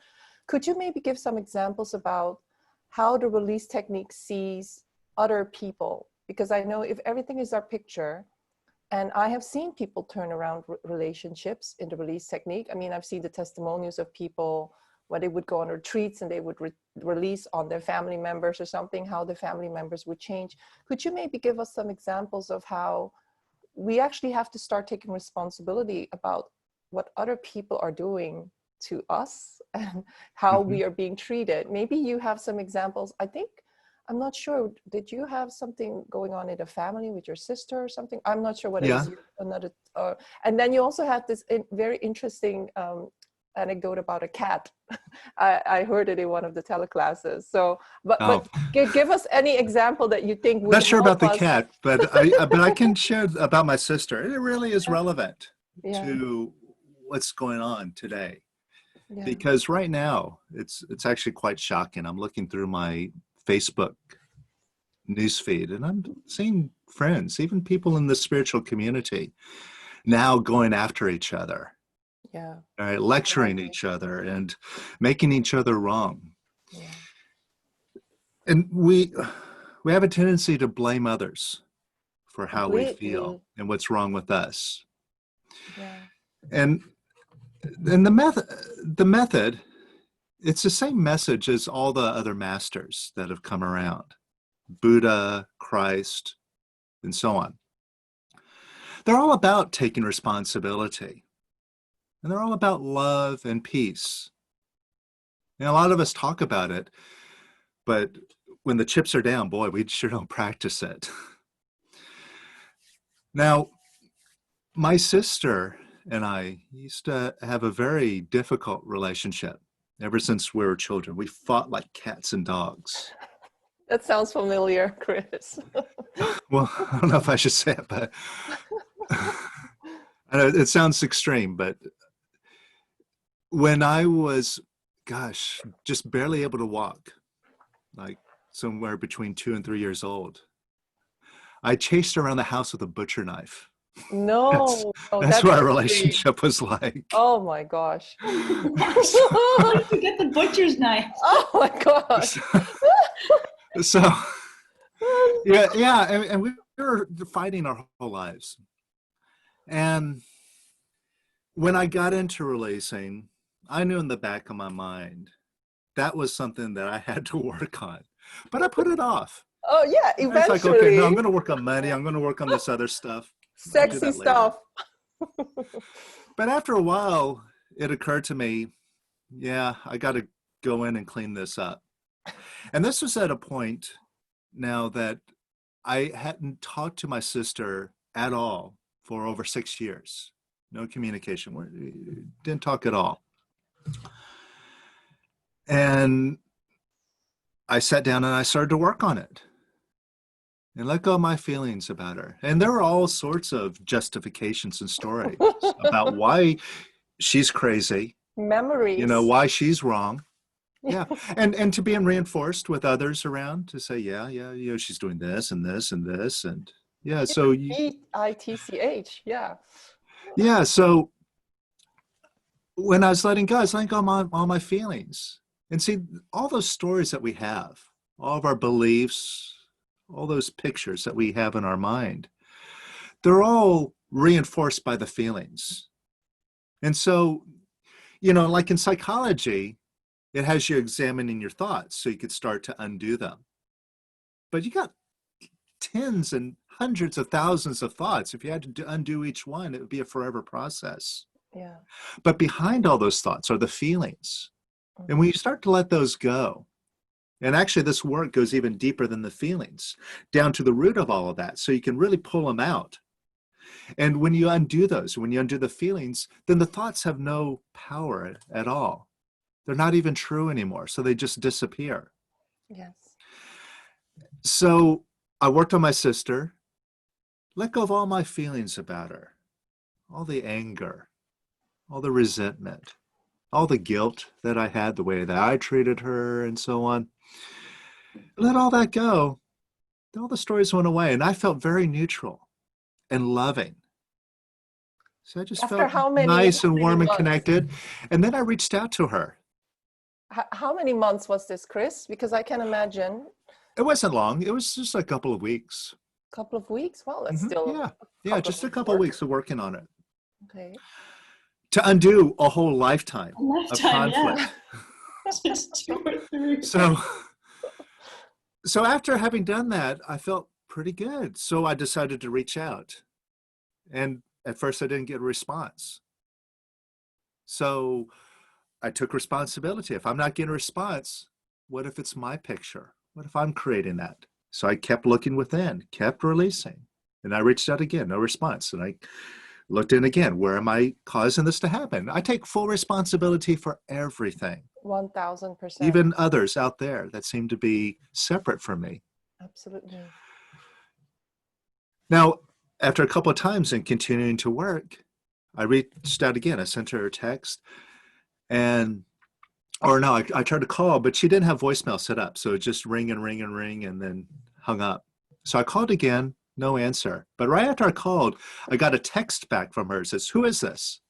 Could you maybe give some examples about how the release technique sees other people? Because I know if everything is our picture, and I have seen people turn around relationships in the release technique. I mean, I've seen the testimonials of people where they would go on retreats and they would release on their family members or something, how the family members would change. Could you maybe give us some examples of how we actually have to start taking responsibility about what other people are doing to us and how we are being treated? Maybe you have some examples. I'm not sure. Did you have something going on in the family with your sister or something? I'm not sure what it is. And then you also had this very interesting anecdote about a cat. I heard it in one of the teleclasses. So, but give us any example that you think would Not sure help about the us. cat, but I can share about my sister. It really is relevant to what's going on today. Yeah. Because right now it's actually quite shocking. I'm looking through my Facebook newsfeed and I'm seeing friends, even people in the spiritual community, now going after each other. Yeah. all right, lecturing Exactly. each other and making each other wrong. Yeah. And we have a tendency to blame others for how we feel Completely. and what's wrong with us. Yeah. And the method, it's the same message as all the other masters that have come around, Buddha, Christ, and so on. They're all about taking responsibility, and they're all about love and peace. And a lot of us talk about it, but when the chips are down, boy, we sure don't practice it. Now, my sister and I used to have a very difficult relationship ever since we were children. We fought like cats and dogs. That sounds familiar, Kris. Well, I don't know if I should say it, but I know it sounds extreme, but when I was, gosh, just barely able to walk, like somewhere between 2 and 3 years old, I chased around the house with a butcher knife. No. Oh, That's that's what our extreme. relationship was like. Oh my gosh. How did you get the butcher's knife? Oh my gosh. So yeah, and we were fighting our whole lives. And when I got into releasing, I knew in the back of my mind that was something that I had to work on, but I put it off. Oh yeah, I was like, okay, eventually. no, I'm going to work on money. I'm going to work on this other stuff. I'll do Sexy that later. stuff. But after a while, it occurred to me, yeah, I got to go in and clean this up. And this was at a point now that I hadn't talked to my sister at all for over 6 years. No communication. We didn't talk at all. And I sat down and I started to work on it and let go of my feelings about her. And there were all sorts of justifications and stories about why she's crazy, Memories. why she's wrong. Yeah. And to being reinforced with others around to say, yeah, she's doing this and this and this. And yeah, so BITCH, yeah. yeah, so when I was letting go, I was letting go of all my feelings. And see, all those stories that we have, all of our beliefs, all those pictures that we have in our mind, they're all reinforced by the feelings. And so, like in psychology, it has you examining your thoughts so you could start to undo them. But you got tens and hundreds of thousands of thoughts. If you had to undo each one, it would be a forever process. Yeah. But behind all those thoughts are the feelings. Mm-hmm. And when you start to let those go, and actually this work goes even deeper than the feelings, down to the root of all of that, so you can really pull them out. And when you undo those, when you undo the feelings, then the thoughts have no power at all. They're not even true anymore, so they just disappear. Yes. So I worked on my sister, let go of all my feelings about her, all the anger, all the resentment, all the guilt that I had, the way that I treated her and so on. Let all that go. All the stories went away, and I felt very neutral and loving. So I just After felt nice and warm and months? connected. And then I reached out to her. How many months was this, Kris? Because I can imagine. It wasn't long. It was just a couple of weeks. A couple of weeks? Well, that's still. Yeah, just a couple of weeks of working on it. Okay. To undo a whole lifetime of Yeah. conflict. Just 2 or 3. So after having done that, I felt pretty good. So I decided to reach out. And at first I didn't get a response. So I took responsibility. If I'm not getting a response, what if it's my picture? What if I'm creating that? So I kept looking within, kept releasing. And I reached out again, no response. And I looked in again, where am I causing this to happen? I take full responsibility for everything. 1000%. Even others out there that seem to be separate from me. Absolutely. Now, after a couple of times and continuing to work, I reached out again. I sent her a text I tried to call, but she didn't have voicemail set up. So it just ring and ring and ring and then hung up. So I called again, no answer. But right after I called, I got a text back from her. It says, "Who is this?"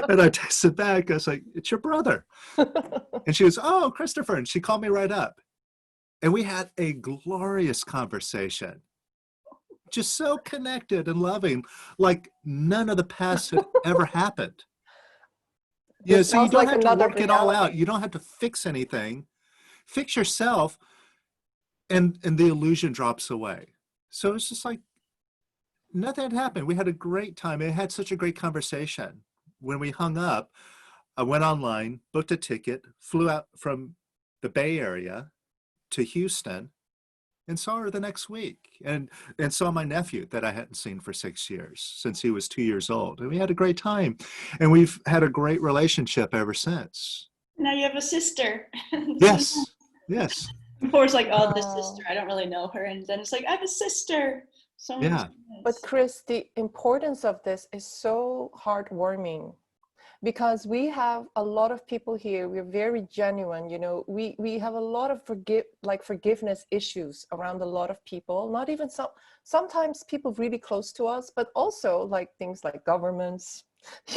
And I texted back, I was like, it's your brother. And she goes, oh, Christopher. And she called me right up. And we had a glorious conversation. Just so connected and loving, like none of the past had ever happened. Yeah, This so you sounds don't like have to another work it all out. reality. You don't have to fix anything. Fix yourself, and the illusion drops away. So it's just like nothing had happened. We had a great time. It had such a great conversation. When we hung up, I went online, booked a ticket, flew out from the Bay Area to Houston, and saw her the next week, and saw my nephew that I hadn't seen for 6 years, since he was 2 years old. And we had a great time, and we've had a great relationship ever since. Now you have a sister. Yes, yes. Before it's like, oh, this Wow. sister, I don't really know her. And then it's like, I have a sister. So Yeah. But Kris, the importance of this is so heartwarming, because we have a lot of people here. We're very genuine. You know, we have a lot of forgiveness issues around a lot of people. Not even sometimes people really close to us, but also like things like governments,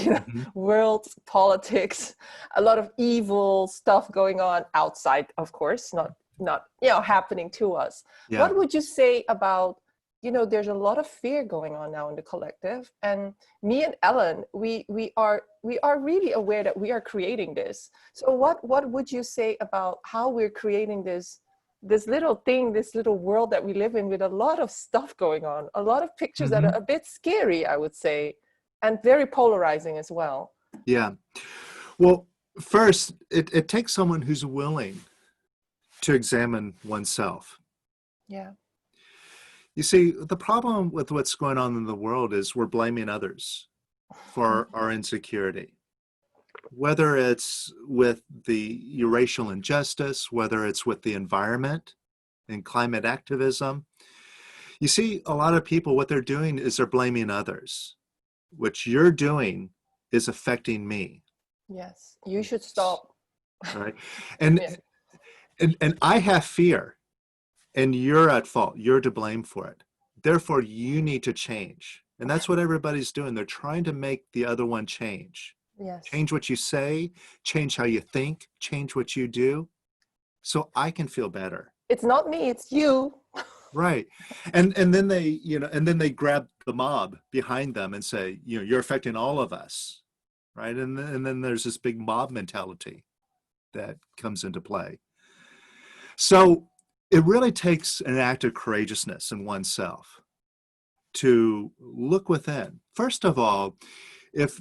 you know, Mhm. world politics, a lot of evil stuff going on outside, of course, not happening to us. Yeah. What would you say about, there's a lot of fear going on now in the collective, and me and Ellen, we are really aware that we are creating this. So what would you say about how we're creating this little thing, this little world that we live in, with a lot of stuff going on, a lot of pictures that Mhm. are a bit scary, I would say, and very polarizing as well. Yeah. Well, first, it takes someone who's willing to examine oneself. Yeah. You see, the problem with what's going on in the world is we're blaming others for our insecurity. Whether it's with the racial injustice, whether it's with the environment and climate activism. You see, a lot of people, what they're doing is they're blaming others. What you're doing is affecting me. Yes, you should stop. Right? And Yeah. and I have fear, and you're at fault. You're to blame for it. Therefore, you need to change. And that's what everybody's doing. They're trying to make the other one change. Yes. Change what you say, change how you think, change what you do, so I can feel better. It's not me, it's you. Right. And then they grab the mob behind them and say, you're affecting all of us. Right. And then there's this big mob mentality that comes into play. So it really takes an act of courageousness in oneself to look within. First of all, if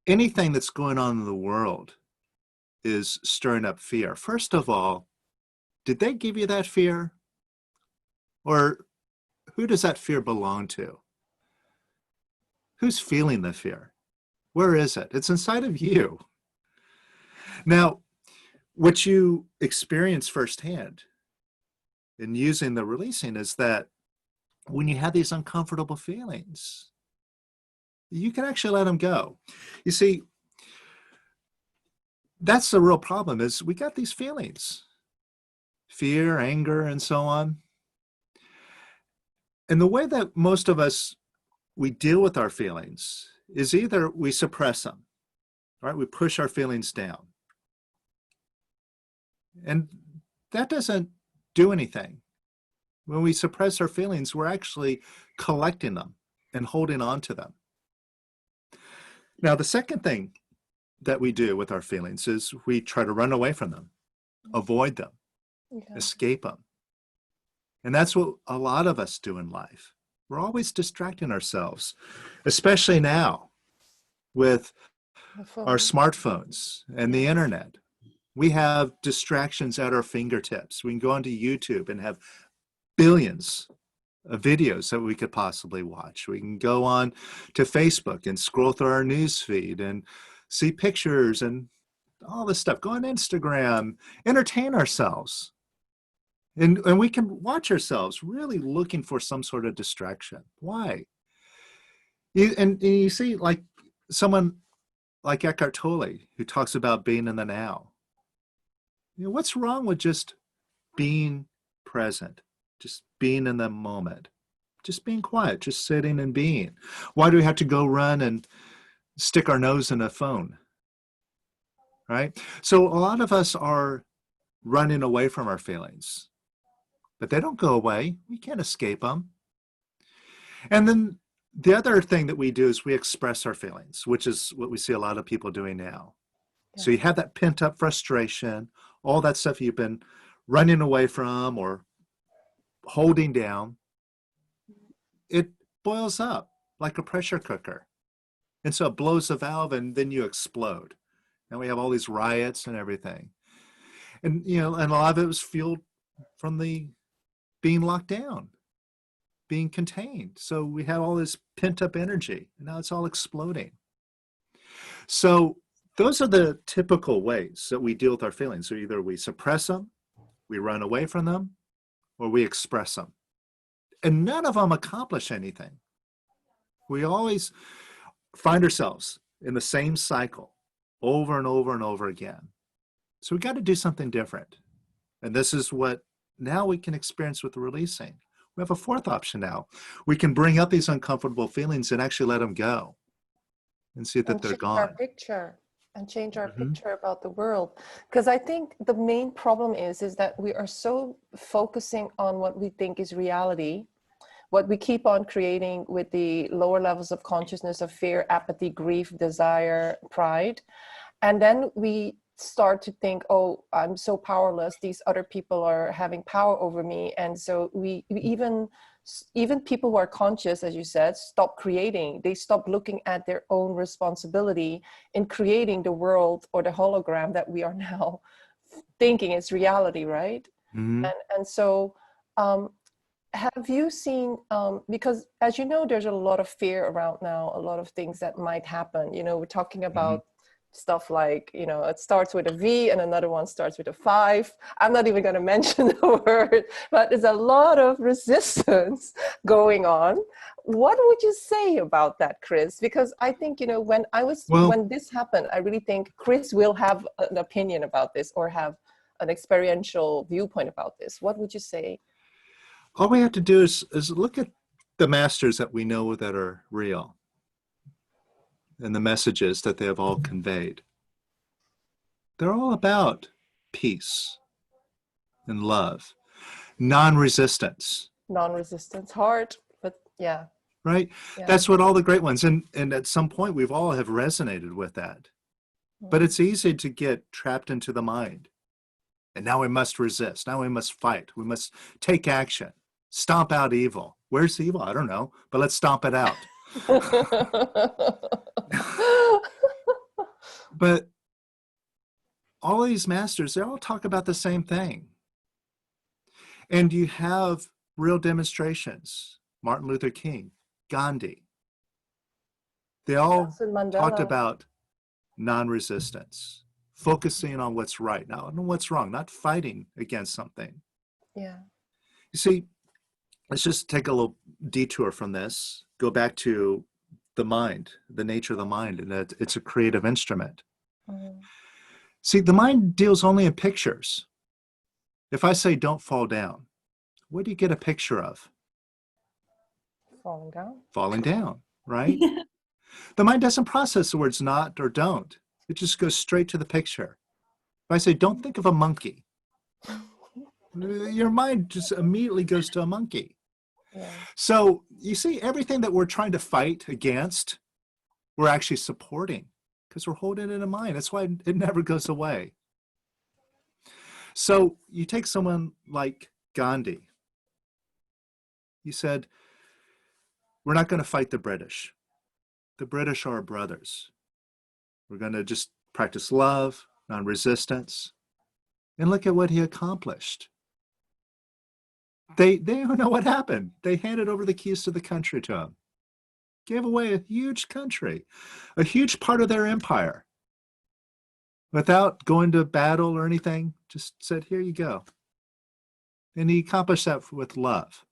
anything that's going on in the world is stirring up fear, first of all, did they give you that fear? Or who does that fear belong to? Who's feeling the fear? Where is it? It's inside of you. Now, what you experience firsthand in using the releasing is that when you have these uncomfortable feelings, you can actually let them go. You see, that's the real problem, is we got these feelings, fear, anger, and so on. And the way that most of us, we deal with our feelings is either we suppress them, right? We push our feelings down. And that doesn't do anything. When we suppress our feelings, we're actually collecting them and holding on to them. Now, the second thing that we do with our feelings is we try to run away from them, avoid them, Yeah. escape them. And that's what a lot of us do in life. We're always distracting ourselves, especially now with our smartphones and the internet. We have distractions at our fingertips. We can go onto YouTube and have billions of videos that we could possibly watch. We can go on to Facebook and scroll through our news feed and see pictures and all this stuff. Go on Instagram, entertain ourselves. And we can watch ourselves really looking for some sort of distraction. Why? And you see, like someone like Eckhart Tolle, who talks about being in the now. What's wrong with just being present, just being in the moment, just being quiet, just sitting and being? Why do we have to go run and stick our nose in a phone, right? So a lot of us are running away from our feelings, but they don't go away. We can't escape them. And then the other thing that we do is we express our feelings, which is what we see a lot of people doing now. Yeah. So you have that pent up frustration, all that stuff you've been running away from or holding down. It boils up like a pressure cooker. And so it blows the valve and then you explode. And we have all these riots and everything. And, you know, and a lot of it was fueled from the being locked down, being contained. So we have all this pent up energy and now it's all exploding. So those are the typical ways that we deal with our feelings. So either we suppress them, we run away from them, or we express them. And none of them accomplish anything. We always find ourselves in the same cycle over and over and over again. So we got to do something different. And this is what now we can experience with the releasing. We have a fourth option now. We can bring up these uncomfortable feelings and actually let them go and see that they're gone. Change our picture about the world. Because I think the main problem is that we are so focusing on what we think is reality, what we keep on creating with the lower levels of consciousness of fear, apathy, grief, desire, pride. And then we start to think, oh, I'm so powerless. These other people are having power over me. And so we even people who are conscious, as you said, stop creating. They stop looking at their own responsibility in creating the world or the hologram that we are now thinking is reality, right? Mm-hmm. And so have you seen, because as you know, there's a lot of fear around now, a lot of things that might happen. You know, we're talking about stuff like, you know, it starts with a V and another one starts with a 5. I'm not even going to mention the word, but there's a lot of resistance going on. What would you say about that, Kris? Because I think, you know, when this happened, I really think Kris will have an opinion about this or have an experiential viewpoint about this. What would you say? All we have to do is look at the masters that we know that are real and the messages that they have all conveyed. They're all about peace and love, non-resistance. Non-resistance, hard, but yeah. Right? Yeah. That's what all the great ones, and at some point we've all have resonated with that. But it's easy to get trapped into the mind. And now we must resist. Now we must fight. We must take action. Stomp out evil. Where's the evil? I don't know, but let's stomp it out. But all these masters, they all talk about the same thing. And you have real demonstrations. Martin Luther King, Gandhi. They all talked about non-resistance, focusing on what's right, not on what's wrong, not fighting against something. Yeah. You see, let's just take a little detour from this, go back to the mind, the nature of the mind, and that it's a creative instrument. See, the mind deals only in pictures. If I say don't fall down, what do you get a picture of? Falling down. Falling down, right? The mind doesn't process the words not or don't. It just goes straight to the picture. If I say don't think of a monkey, your mind just immediately goes to a monkey. Yeah. So you see, everything that we're trying to fight against, we're actually supporting because we're holding it in mind. That's why it never goes away. So you take someone like Gandhi. He said, we're not going to fight the British. The British are our brothers. We're going to just practice love, non-resistance. And look at what he accomplished. They don't know what happened. They handed over the keys to the country to him. Gave away a huge country, a huge part of their empire. Without going to battle or anything, just said, here you go. And he accomplished that with love.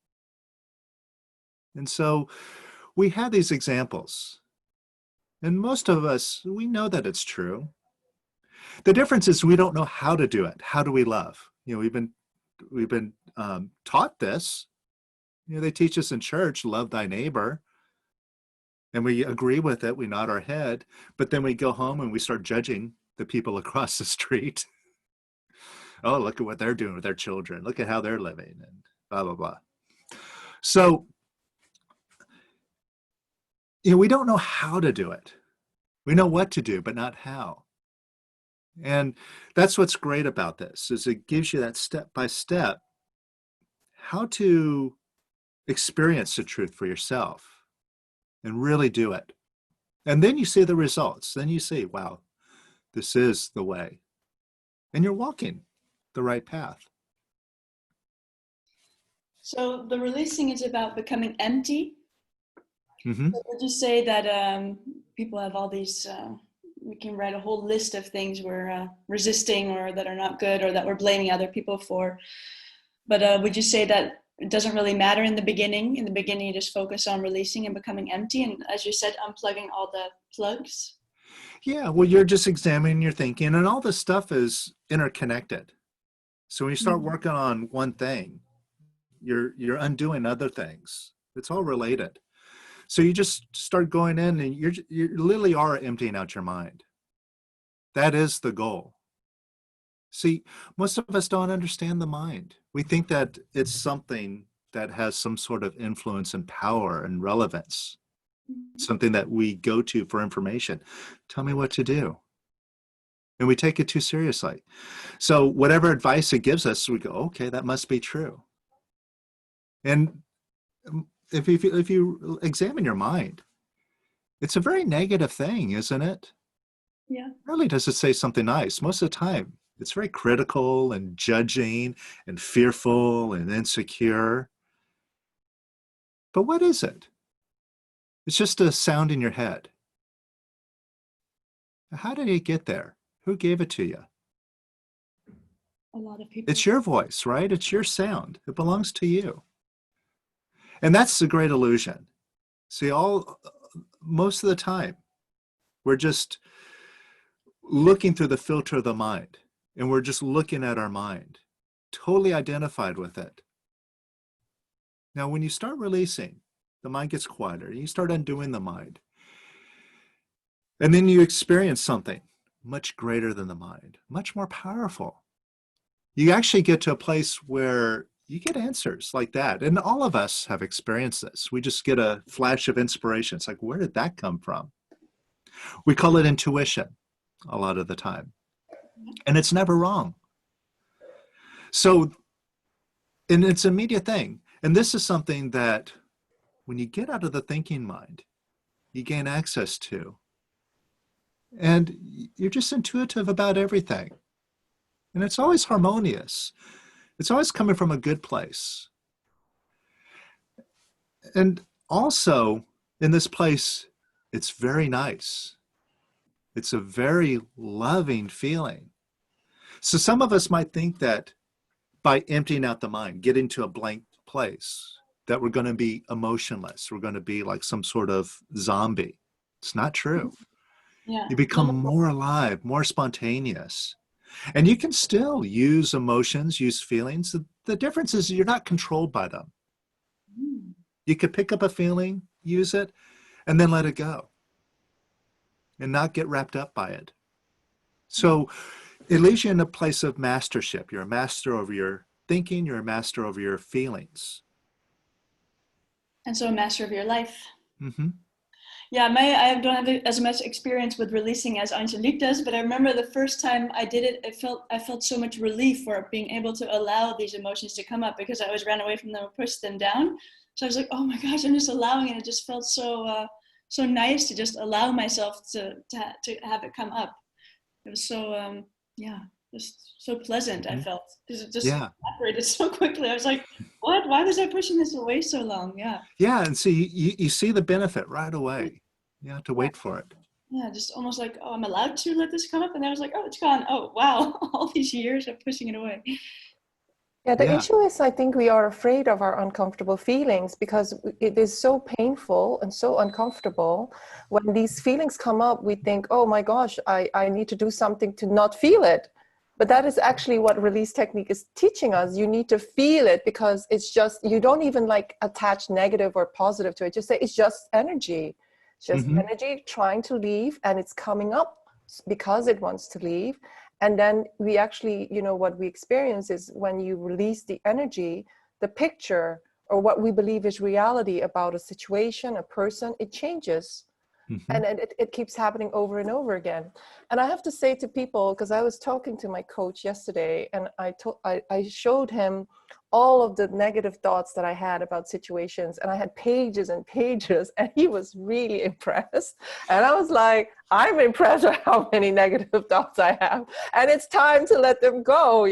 And so we have these examples. And most of us, we know that it's true. The difference is we don't know how to do it. How do we love? You know, we've been taught this. You know, they teach us in church, love thy neighbor. and we agree with it. We nod our head, but then we go home and we start judging the people across the street. Oh, look at what they're doing with their children. Look at how they're living and blah, blah, blah. So, we don't know how to do it. We know what to do, but not how. And that's what's great about this, is it gives you that step-by-step how to experience the truth for yourself and really do it. And then you see the results. Then you see, wow, this is the way. And you're walking the right path. So the releasing is about becoming empty. Mm-hmm. So would you say that people have all these, we can write a whole list of things we're resisting or that are not good or that we're blaming other people for. But would you say that it doesn't really matter in the beginning? In the beginning, you just focus on releasing and becoming empty. And as you said, unplugging all the plugs. Yeah, well, you're just examining your thinking, and all this stuff is interconnected. So when you start working on one thing, you're undoing other things. It's all related. So you just start going in, and you literally are emptying out your mind. That is the goal. See, most of us don't understand the mind. We think that it's something that has some sort of influence and power and relevance, something that we go to for information. Tell me what to do. And we take it too seriously. So whatever advice it gives us, we go, okay, that must be true. And if you examine your mind, it's a very negative thing, isn't it? Yeah. Rarely does it say something nice. Most of the time, it's very critical and judging and fearful and insecure. But what is it? It's just a sound in your head. How did it get there? Who gave it to you? A lot of people. It's your voice, right? It's your sound. It belongs to you. And that's the great illusion. See, most of the time, we're just looking through the filter of the mind, and we're just looking at our mind, totally identified with it. Now, when you start releasing, the mind gets quieter. You start undoing the mind. And then you experience something much greater than the mind, much more powerful. You actually get to a place where you get answers like that. And all of us have experienced this. We just get a flash of inspiration. It's like, where did that come from? We call it intuition a lot of the time. And it's never wrong. So, and it's an immediate thing. And this is something that when you get out of the thinking mind, you gain access to. And you're just intuitive about everything. And it's always harmonious. It's always coming from a good place. And also, in this place, it's very nice. It's a very loving feeling. So some of us might think that by emptying out the mind, getting to a blank place, that we're going to be emotionless. We're going to be like some sort of zombie. It's not true. Yeah. You become more alive, more spontaneous. And you can still use emotions, use feelings. The difference is you're not controlled by them. You could pick up a feeling, use it, and then let it go. And not get wrapped up by it. So it leaves you in a place of mastership. You're a master over your thinking. You're a master over your feelings. And so a master of your life. Mm-hmm. Yeah, I don't have as much experience with releasing as Angelique does, but I remember the first time I did it, I felt so much relief for being able to allow these emotions to come up, because I always ran away from them and pushed them down. So I was like, oh my gosh, I'm just allowing it. It just felt so nice to just allow myself to have it come up. It was so just so pleasant. I felt, because it just evaporated so quickly. I was like, what? Why was I pushing this away so long? Yeah, and see, you see the benefit right away. You have to wait for it. Yeah, just almost like, oh, I'm allowed to let this come up, and then I was like, oh, it's gone. Oh wow, all these years of pushing it away. Yeah, the issue is, I think we are afraid of our uncomfortable feelings, because it is so painful and so uncomfortable. When these feelings come up, we think, oh my gosh, I need to do something to not feel it. But that is actually what release technique is teaching us. You need to feel it, because it's just, you don't even like attach negative or positive to it. Just say it's just energy. just Mhm. energy trying to leave, and it's coming up because it wants to leave. And then we actually, what we experience is when you release the energy, the picture or what we believe is reality about a situation, a person, it changes. Mhm. And it keeps happening over and over again. And I have to say to people, because I was talking to my coach yesterday, and I showed him all of the negative thoughts that I had about situations, and I had pages and pages, and he was really impressed. And I was like, I'm impressed with how many negative thoughts I have, and it's time to let them go.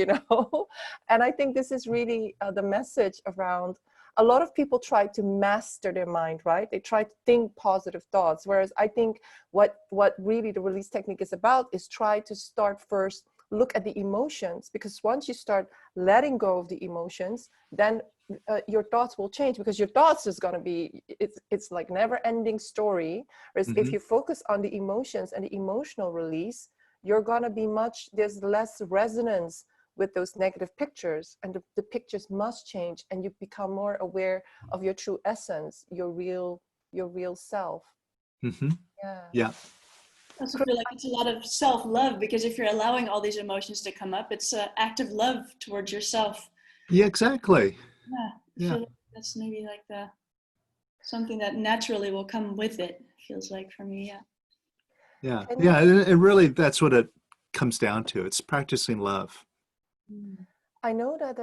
And I think this is really the message around. A lot of people try to master their mind, right? They try to think positive thoughts. Whereas I think what really the release technique is about is try to start first, look at the emotions, because once you start letting go of the emotions, then your thoughts will change, because your thoughts is going to be, it's like never ending story. Whereas if Mhm. you focus on the emotions and the emotional release, you're going to be there's less resonance with those negative pictures, and the pictures must change, and you become more aware of your true essence, your real self. Mhm. Yeah. Yeah. I also feel like it's a lot of self-love, because if you're allowing all these emotions to come up, it's an act of love towards yourself. Yeah, exactly. Yeah, I Yeah. feel like that's maybe like something that naturally will come with it. Feels like for me, yeah. Yeah. Can Yeah. you, And really, that's what it comes down to. It's practicing love. Mm. I know that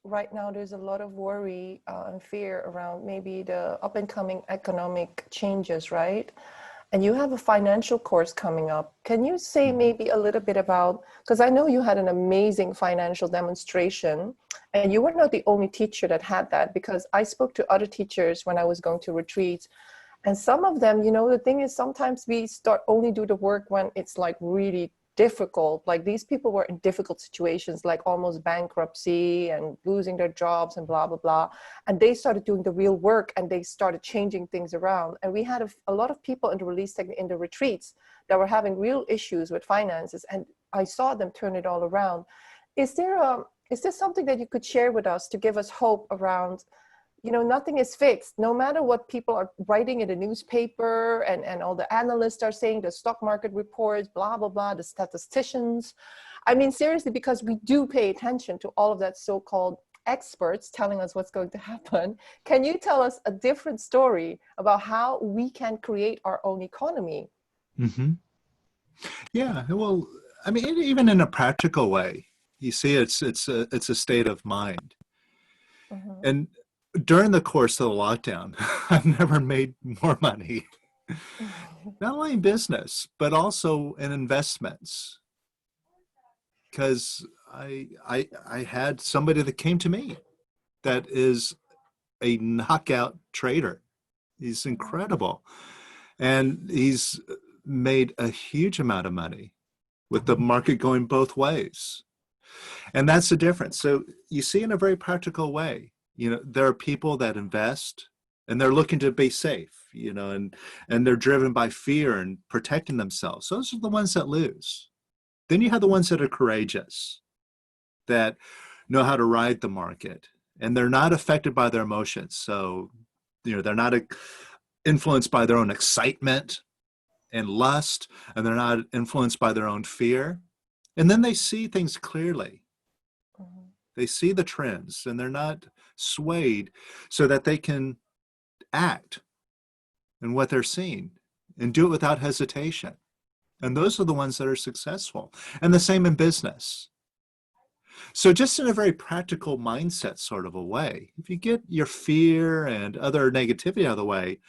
right now there's a lot of worry and fear around maybe the up and coming economic changes, right? And you have a financial course coming up. Can you say maybe a little bit about, because I know you had an amazing financial demonstration, and you were not the only teacher that had that, because I spoke to other teachers when I was going to retreats, and some of them, the thing is, sometimes we start only do the work when it's like really difficult. Like these people were in difficult situations, like almost bankruptcy and losing their jobs and blah, blah, blah. And they started doing the real work, and they started changing things around. And we had a lot of people in the release technique, in the retreats, that were having real issues with finances. And I saw them turn it all around. Is there something that you could share with us to give us hope around, nothing is fixed, no matter what people are writing in the newspaper, and all the analysts are saying, the stock market reports, blah, blah, blah, the statisticians. I mean, seriously, because we do pay attention to all of that so-called experts telling us what's going to happen. Can you tell us a different story about how we can create our own economy? Hmm. Yeah. Well, I mean, even in a practical way, you see, it's a state of mind. Mhm. And during the course of the lockdown, I've never made more money, not only in business, but also in investments. Because I had somebody that came to me that is a knockout trader. He's incredible. And he's made a huge amount of money with the market going both ways. And that's the difference. So you see, in a very practical way, there are people that invest and they're looking to be safe, and they're driven by fear and protecting themselves. Those are the ones that lose. Then you have the ones that are courageous, that know how to ride the market, and they're not affected by their emotions. So, they're not influenced by their own excitement and lust, and they're not influenced by their own fear. And then they see things clearly. Mhm. They see the trends, and they're not swayed, so that they can act in what they're seeing and do it without hesitation. And those are the ones that are successful. And the same in business. So just in a very practical mindset sort of a way, if you get your fear and other negativity out of the way,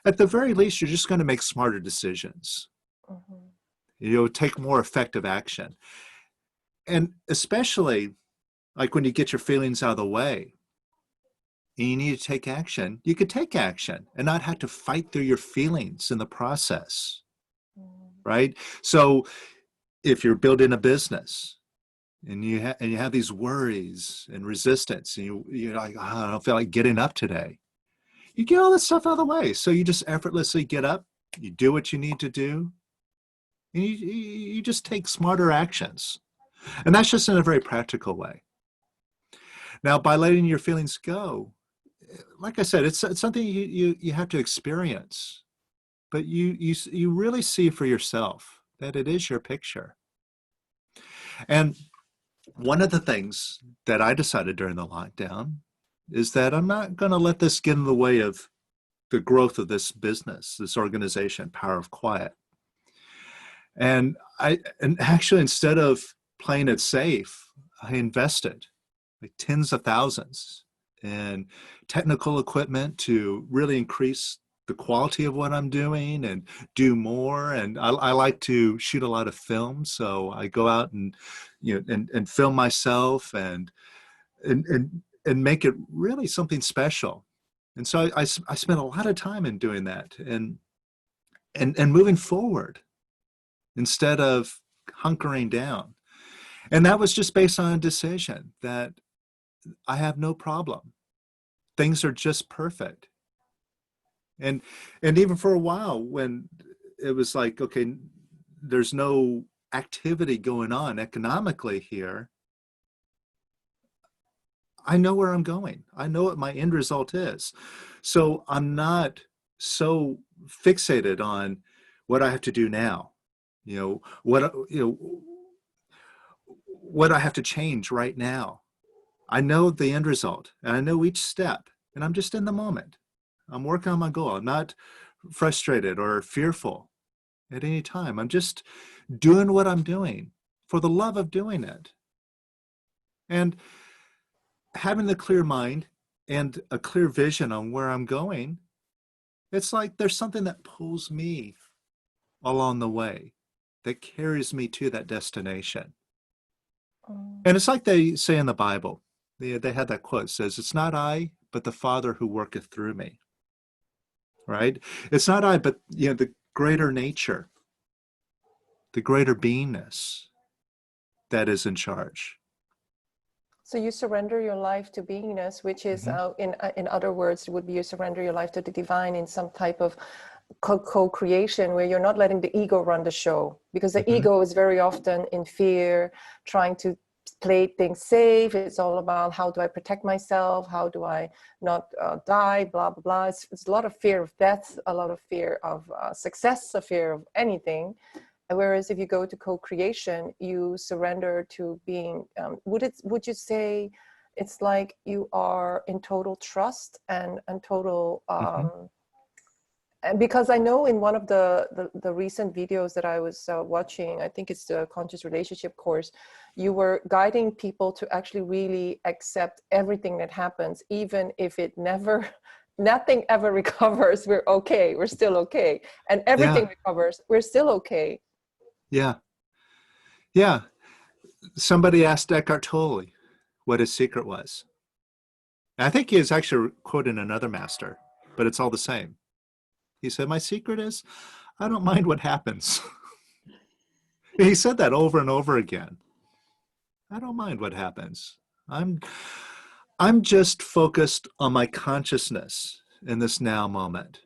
at the very least, you're just going to make smarter decisions. Mhm. You'll take more effective action. And especially like when you get your feelings out of the way and you need to take action, you could take action and not have to fight through your feelings in the process, Mhm. right? So if you're building a business, and you have these worries and resistance, and you're like, oh, I don't feel like getting up today. You get all this stuff out of the way. So you just effortlessly get up, you do what you need to do, and you just take smarter actions. And that's just in a very practical way. Now, by letting your feelings go, like I said, it's something you have to experience. but you really see for yourself that it is your picture. And one of the things that I decided during the lockdown is that I'm not going to let this get in the way of the growth of this business, this organization, Power of Quiet. And actually, instead of playing it safe, I invested like tens of thousands in technical equipment to really increase the quality of what I'm doing and do more. And I like to shoot a lot of film, so I go out and and film myself and make it really something special. And so I spent a lot of time in doing that and moving forward instead of hunkering down. And that was just based on a decision that I have no problem. Things are just perfect. And even for a while when it was like, okay, there's no activity going on economically here, I know where I'm going. I know what my end result is. So I'm not so fixated on what I have to do now. What I have to change right now. I know the end result and I know each step, and I'm just in the moment. I'm working on my goal. I'm not frustrated or fearful at any time. I'm just doing what I'm doing for the love of doing it. And having the clear mind and a clear vision on where I'm going, it's like there's something that pulls me along the way, that carries me to that destination. And it's like they say in the Bible, they had that quote, says, "It's not I, but the Father who worketh through me." Right? It's not I, but the greater nature, the greater beingness that is in charge. So you surrender your life to beingness, which is, in other words, would be you surrender your life to the divine in some type of co-creation where you're not letting the ego run the show, because the ego is very often in fear, trying to play things safe. It's all about, how do I protect myself? How do I not die? Blah, blah, blah. It's a lot of fear of death, a lot of fear of success, a fear of anything. Whereas if you go to co-creation, you surrender to being, would you say it's like you are in total trust and total, and because I know in one of the recent videos that I was watching, I think it's the Conscious Relationship course, you were guiding people to actually really accept everything that happens, even if it nothing ever recovers, we're okay, we're still okay. And everything recovers, we're still okay. Yeah. Yeah. Somebody asked Eckhart Tolle what his secret was. And I think he is actually quoting another master, but it's all the same. He said, "My secret is I don't mind what happens." He said that over and over again. I don't mind what happens. I'm just focused on my consciousness in this now moment.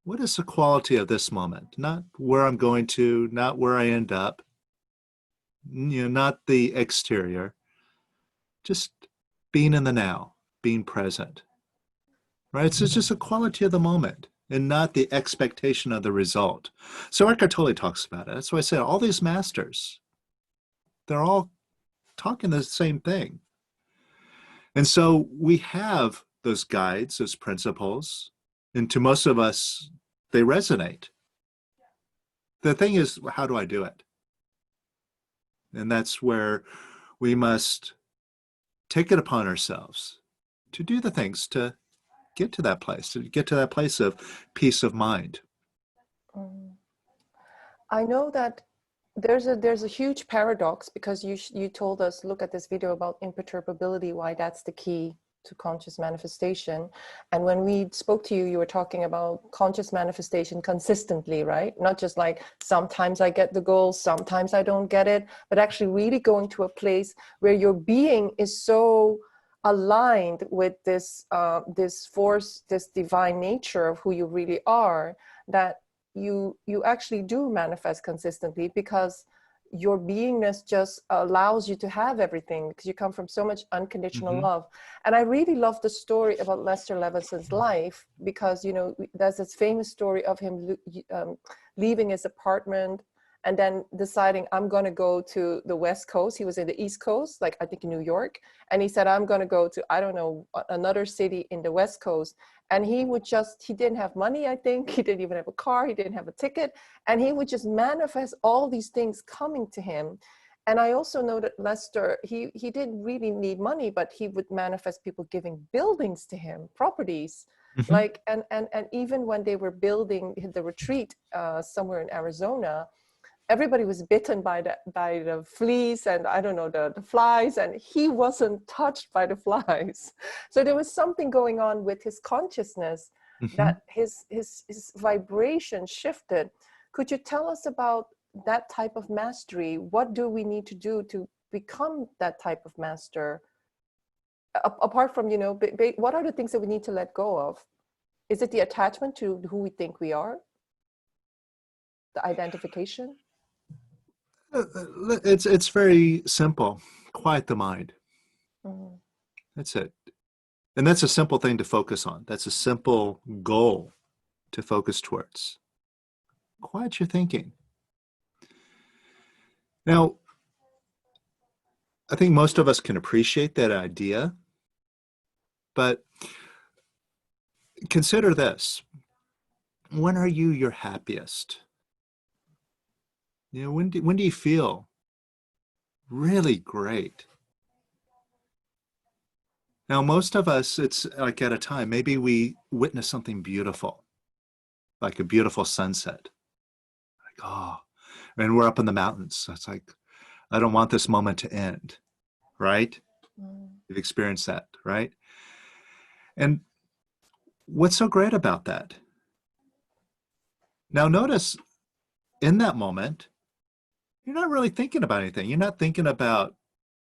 What is the quality of this moment? Not where I'm going to, not where I end up, not the exterior. Just being in the now, being present. Right? So it's just a quality of the moment and not the expectation of the result. So Eckhart Tolle talks about it. That's why I said all these masters, they're all talking the same thing. And so we have those guides, those principles, and to most of us, they resonate. The thing is, how do I do it? And that's where we must take it upon ourselves to do the things to get to that place of peace of mind. I know that there's a huge paradox, because you told us, look at this video about imperturbability, why that's the key to conscious manifestation. And when we spoke to you, you were talking about conscious manifestation consistently, right? Not just like sometimes I get the goal, sometimes I don't get it, but actually really going to a place where your being is so aligned with this this force, this divine nature of who you really are, that you actually do manifest consistently, because your beingness just allows you to have everything because you come from so much unconditional love. And I really love the story about Lester Levenson's life because, you know, there's this famous story of him leaving his apartment and then deciding, I'm going to go to the West Coast. He was in the East Coast, like I think in New York. And he said, I'm going to go to, I don't know, another city in the West Coast. And he didn't have money, I think. He didn't even have a car. He didn't have a ticket. And he would just manifest all these things coming to him. And I also know that Lester, he didn't really need money, but he would manifest people giving buildings to him, properties. Like, and even when they were building the retreat somewhere in Arizona, everybody was bitten by the fleas and I don't know, the flies, and he wasn't touched by the flies. So there was something going on with his consciousness that his vibration shifted. Could you tell us about that type of mastery? What do we need to do to become that type of master? Apart from, you know, what are the things that we need to let go of? Is it the attachment to who we think we are? The identification? It's very simple. Quiet the mind. That's it. And that's a simple thing to focus on. That's a simple goal to focus towards. Quiet your thinking. Now, I think most of us can appreciate that idea, but consider this. When are you your happiest? You know, when do you feel really great? Now, most of us, it's like at a time, maybe we witness something beautiful, like a beautiful sunset. Like, oh, and we're up in the mountains. So it's like, I don't want this moment to end, right? You've experienced that, right? And what's so great about that? Now, notice in that moment, you're not really thinking about anything. You're not thinking about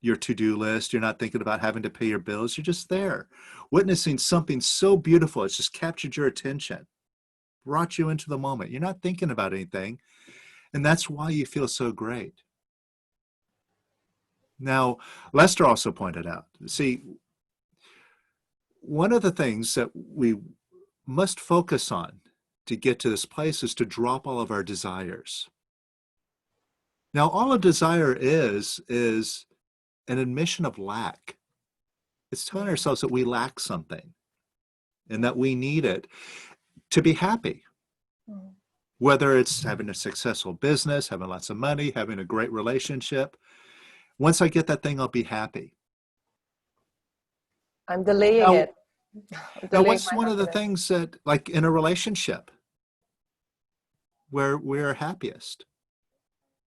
your to-do list. You're not thinking about having to pay your bills. You're just there, witnessing something so beautiful. It's just captured your attention, brought you into the moment. You're not thinking about anything. And that's why you feel so great. Now, Lester also pointed out, see, one of the things that we must focus on to get to this place is to drop all of our desires. Now, all a desire is an admission of lack. It's telling ourselves that we lack something and that we need it to be happy. Whether it's having a successful business, having lots of money, having a great relationship. Once I get that thing, I'll be happy. I'm delaying it. Now, what's one of the things that, like in a relationship, where we're happiest?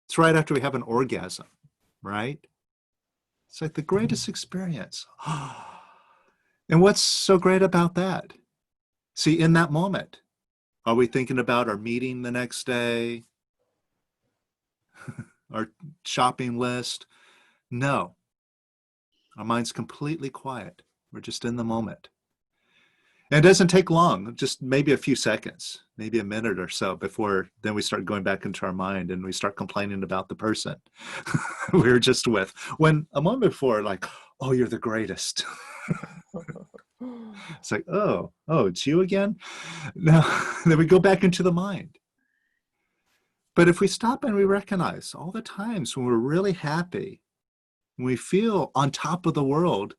It's right after we have an orgasm, right? It's like the greatest experience. And what's so great about that? See, in that moment, are we thinking about our meeting the next day? Our shopping list? No. Our mind's completely quiet. We're just in the moment. And it doesn't take long, just maybe a few seconds, maybe a minute or so before then we start going back into our mind and we start complaining about the person we were just with. When a moment before, like, oh, you're the greatest. It's like, oh, it's you again? Now, then we go back into the mind. But if we stop and we recognize all the times when we're really happy, when we feel on top of the world,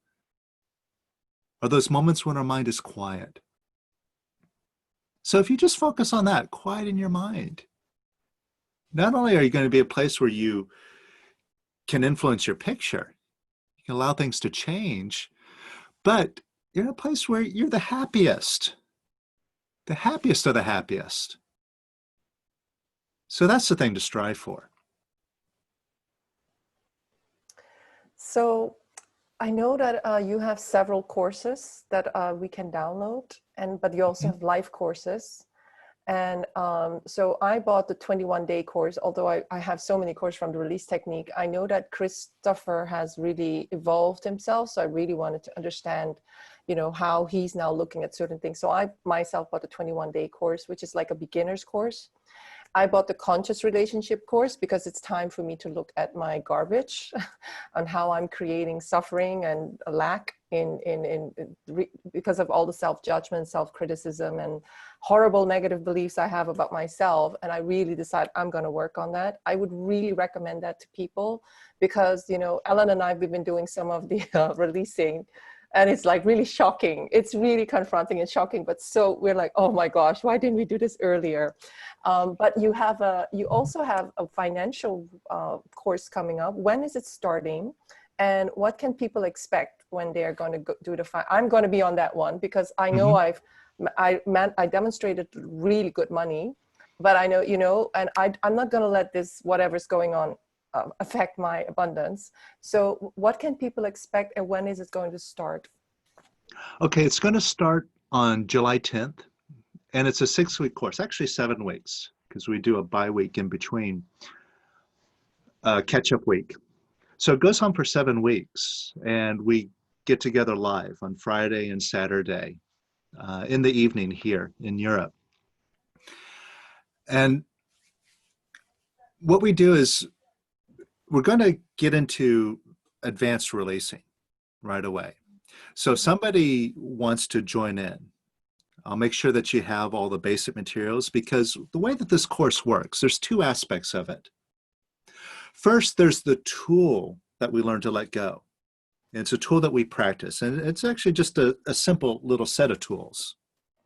are those moments when our mind is quiet. So if you just focus on that, quiet in your mind, not only are you going to be a place where you can influence your picture, you can allow things to change, but you're in a place where you're the happiest of the happiest. So that's the thing to strive for. So I know that you have several courses that we can download, but you also have live courses. And so I bought the 21-day course, although I have so many courses from the release technique. I know that Christopher has really evolved himself. So I really wanted to understand, you know, how he's now looking at certain things. So I myself bought the 21-day course, which is like a beginner's course. I bought the conscious relationship course because it's time for me to look at my garbage on how I'm creating suffering and a lack because of all the self-judgment, self-criticism, and horrible negative beliefs I have about myself. And I really decide I'm going to work on that. I would really recommend that to people because, you know, Ellen and I, we've been doing some of the releasing, and it's like really shocking. It's really confronting and shocking, but so we're like, oh my gosh, why didn't we do this earlier? But you also have a financial course coming up. When is it starting? And what can people expect when they're going to do I'm going to be on that one because I know I demonstrated really good money, but I know, you know, and I'm not going to let this, whatever's going on, affect my abundance. So what can people expect and when is it going to start? Okay, it's going to start on July 10th, and it's a 6-week course, actually 7 weeks, because we do a bi-week in between, catch-up week. So it goes on for 7 weeks, and we get together live on Friday and Saturday in the evening here in Europe. And what we do is we're going to get into advanced releasing right away. So if somebody wants to join in, I'll make sure that you have all the basic materials, because the way that this course works, there's 2 aspects of it. First, there's the tool that we learn to let go. It's a tool that we practice, and it's actually just a simple little set of tools.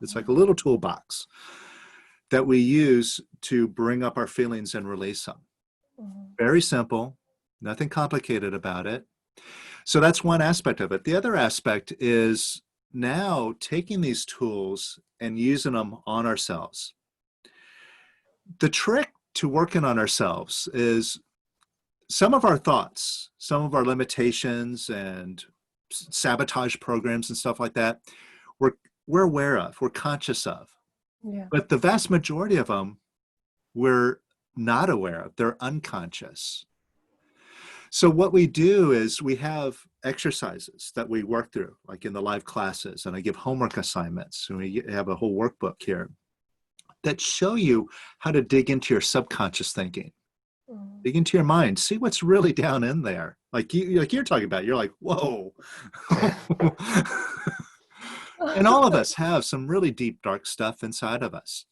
It's like a little toolbox that we use to bring up our feelings and release them. Very simple, nothing complicated about it. So that's one aspect of it. The other aspect is now taking these tools and using them on ourselves. The trick to working on ourselves is some of our thoughts, some of our limitations and sabotage programs and stuff like that, we're aware of, we're conscious of. Yeah. But the vast majority of them, we're not aware of. They're unconscious. So what we do is we have exercises that we work through, like in the live classes, and I give homework assignments, and we have a whole workbook here that show you how to dig into your subconscious thinking. Dig into your mind, see what's really down in there. Like you're talking about, you're like, whoa. And all of us have some really deep, dark stuff inside of us.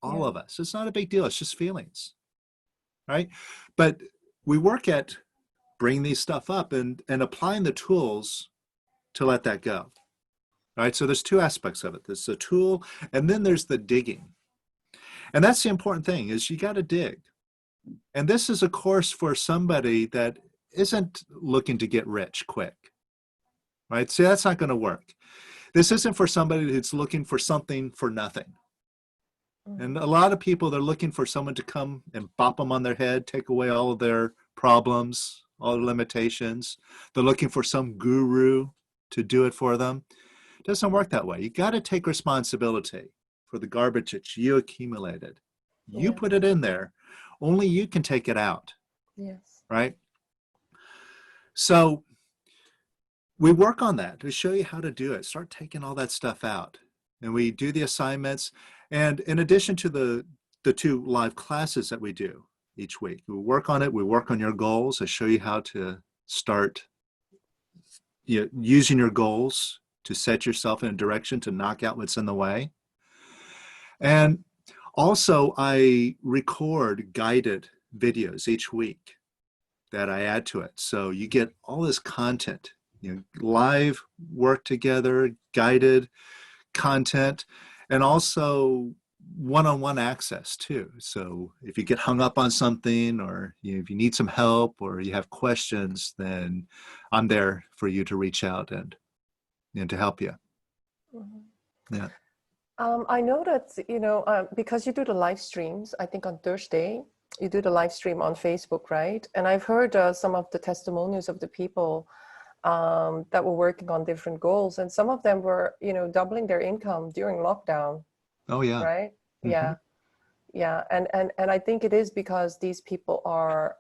All of us. It's not a big deal. It's just feelings, right? But we work at bringing these stuff up and applying the tools to let that go, right? So there's 2 aspects of it. There's the tool, and then there's the digging. And that's the important thing, is you got to dig. And this is a course for somebody that isn't looking to get rich quick, right? See, that's not going to work. This isn't for somebody who's looking for something for nothing. And a lot of people, they're looking for someone to come and bop them on their head, take away all of their problems, all their limitations. They're looking for some guru to do it for them. It doesn't work that way. You got to take responsibility for the garbage that you accumulated. You put it in there. Only you can take it out. Yes. Right? So we work on that to show you how to do it. Start taking all that stuff out. And we do the assignments. And in addition to the 2 live classes that we do each week, we work on it. We work on your goals. I show you how to start using your goals to set yourself in a direction to knock out what's in the way. And also, I record guided videos each week that I add to it. So you get all this content, live work together, guided content, and also one-on-one access too. So if you get hung up on something, or if you need some help, or you have questions, then I'm there for you to reach out and to help you. Yeah. I know that, because you do the live streams, I think on Thursday, you do the live stream on Facebook, right? And I've heard some of the testimonials of the people that were working on different goals. And some of them were, doubling their income during lockdown. Oh, yeah. Right? Mm-hmm. Yeah. Yeah. And I think it is because these people are,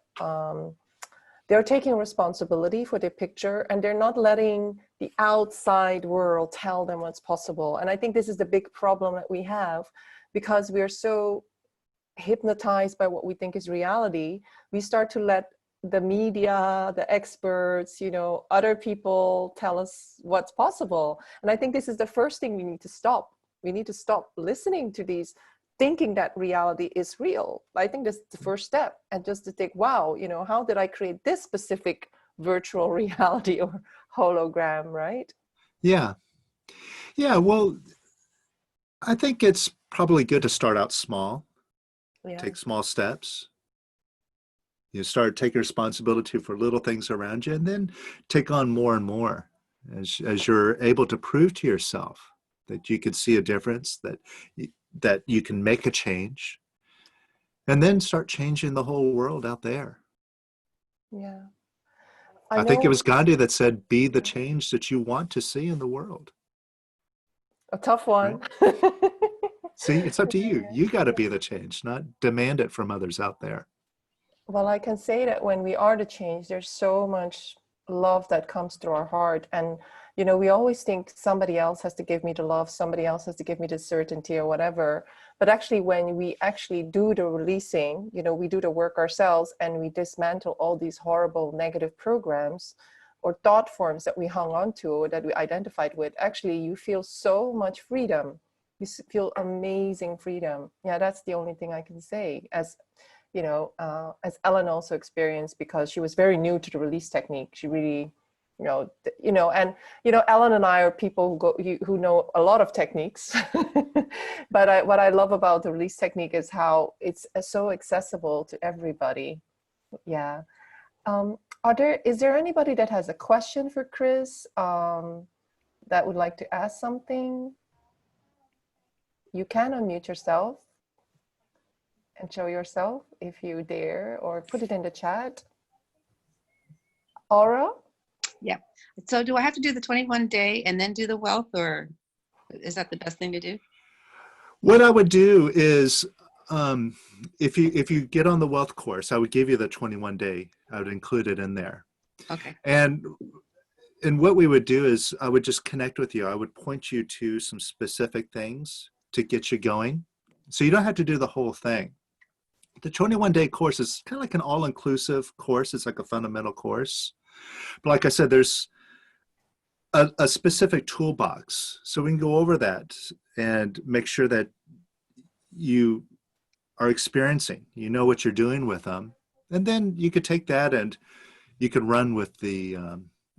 they're taking responsibility for their picture, and they're not letting the outside world tell them what's possible. And I think this is the big problem that we have, because we're so hypnotized by what we think is reality, we start to let the media, the experts, other people tell us what's possible. And I think this is the first thing we need to stop. We need to stop listening to these, thinking that reality is real. I think that's the first step. And just to think, wow, how did I create this specific virtual reality or hologram, right? Yeah. Yeah. Well, I think it's probably good to start out small, take small steps. You start taking responsibility for little things around you, and then take on more and more as you're able to prove to yourself that you can see a difference, that you can make a change, and then start changing the whole world out there. Yeah. I think it was Gandhi that said, be the change that you want to see in the world. A tough one. Right? See, it's up to you. You got to be the change, not demand it from others out there. Well, I can say that when we are the change, there's so much love that comes through our heart. And, we always think somebody else has to give me the love, somebody else has to give me the certainty or whatever. But actually, when we actually do the releasing, we do the work ourselves and we dismantle all these horrible negative programs or thought forms that we hung on to or that we identified with, actually, you feel so much freedom. You feel amazing freedom. Yeah, that's the only thing I can say. As Ellen also experienced, because she was very new to the release technique. She really, Ellen and I are people who know a lot of techniques. But what I love about the release technique is how it's so accessible to everybody. Yeah. Is there anybody that has a question for Kris that would like to ask something? You can unmute yourself and show yourself if you dare, or put it in the chat. Aura? Yeah. So do I have to do the 21 day and then do the wealth, or is that the best thing to do? What I would do is, if you get on the wealth course, I would give you the 21 day. I would include it in there. Okay. And what we would do is I would just connect with you. I would point you to some specific things to get you going. So you don't have to do the whole thing. The 21 day course is kind of like an all-inclusive course. It's like a fundamental course. But like I said, there's a specific toolbox. So we can go over that and make sure that you are experiencing, what you're doing with them. And then you could take that and you could run with the,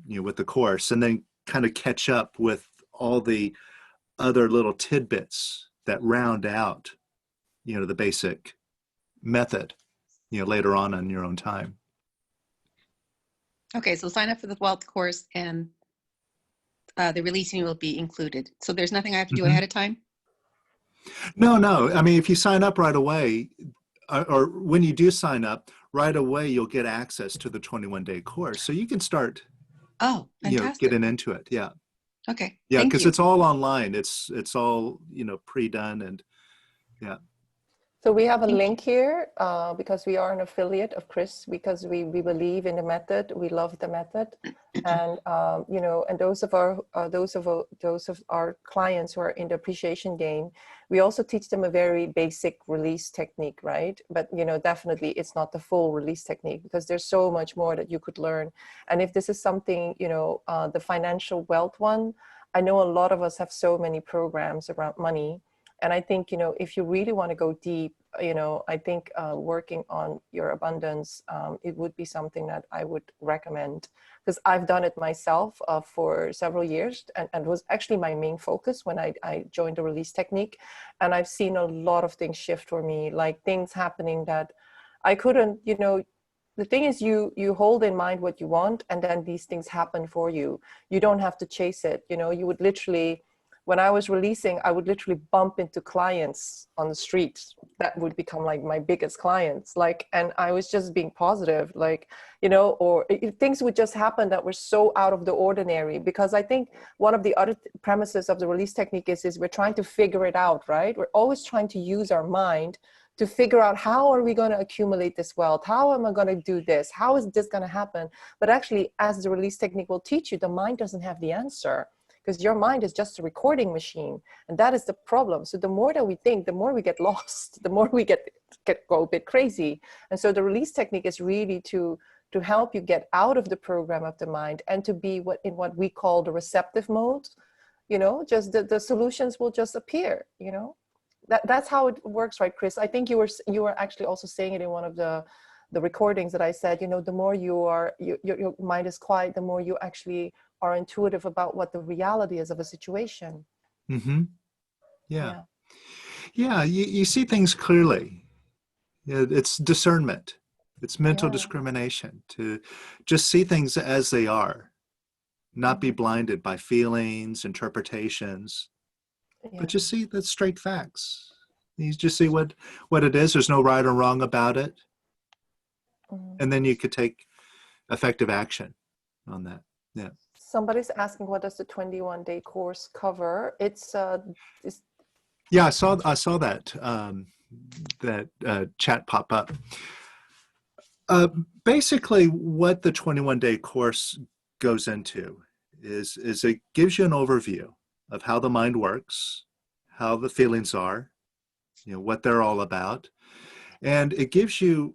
with the course, and then kind of catch up with all the other little tidbits that round out, the basic method, later on in your own time. Okay, so sign up for the wealth course and the releasing will be included. So there's nothing I have to do ahead of time? No. I mean, if you sign up right away, or when you do sign up right away, you'll get access to the 21 day course. So you can start, getting into it. Yeah. Okay. Yeah. Because it's all online. It's all, pre-done, and yeah. So we have a link here because we are an affiliate of Kris, because we believe in the method. We love the method, and and those of our clients who are in the appreciation game, we also teach them a very basic release technique, right? But definitely it's not the full release technique, because there's so much more that you could learn. And if this is something, the financial wealth one, I know a lot of us have so many programs around money. And I think, if you really want to go deep, I think working on your abundance, it would be something that I would recommend, because I've done it myself for several years, and was actually my main focus when I joined the release technique. And I've seen a lot of things shift for me, like things happening that I couldn't, the thing is you hold in mind what you want, and then these things happen for you. You don't have to chase it. You would literally, when I was releasing, I would literally bump into clients on the street that would become like my biggest clients. And I was just being positive, or things would just happen that were so out of the ordinary. Because I think one of the other premises of the release technique is we're trying to figure it out, right? We're always trying to use our mind to figure out, how are we going to accumulate this wealth? How am I going to do this? How is this going to happen? But actually, as the release technique will teach you, the mind doesn't have the answer, because your mind is just a recording machine. And that is the problem. So the more that we think, the more we get lost, the more we get go a bit crazy. And so the release technique is really to help you get out of the program of the mind and to be in what we call the receptive mode. Just the solutions will just appear. That's how it works, right, Kris? I think you were actually also saying it in one of the recordings that I said, the more your mind is quiet, the more you actually are intuitive about what the reality is of a situation. Mm-hmm. Yeah. You see things clearly. It's discernment. It's mental discrimination, to just see things as they are, not be blinded by feelings, interpretations, but just see the straight facts. You just see what it is. There's no right or wrong about it. And then you could take effective action on that. Yeah. Somebody's asking, what does the 21-day course cover? It's Yeah, I saw that chat pop up. Basically, what the 21-day course goes into is it gives you an overview of how the mind works, how the feelings are, what they're all about, and it gives you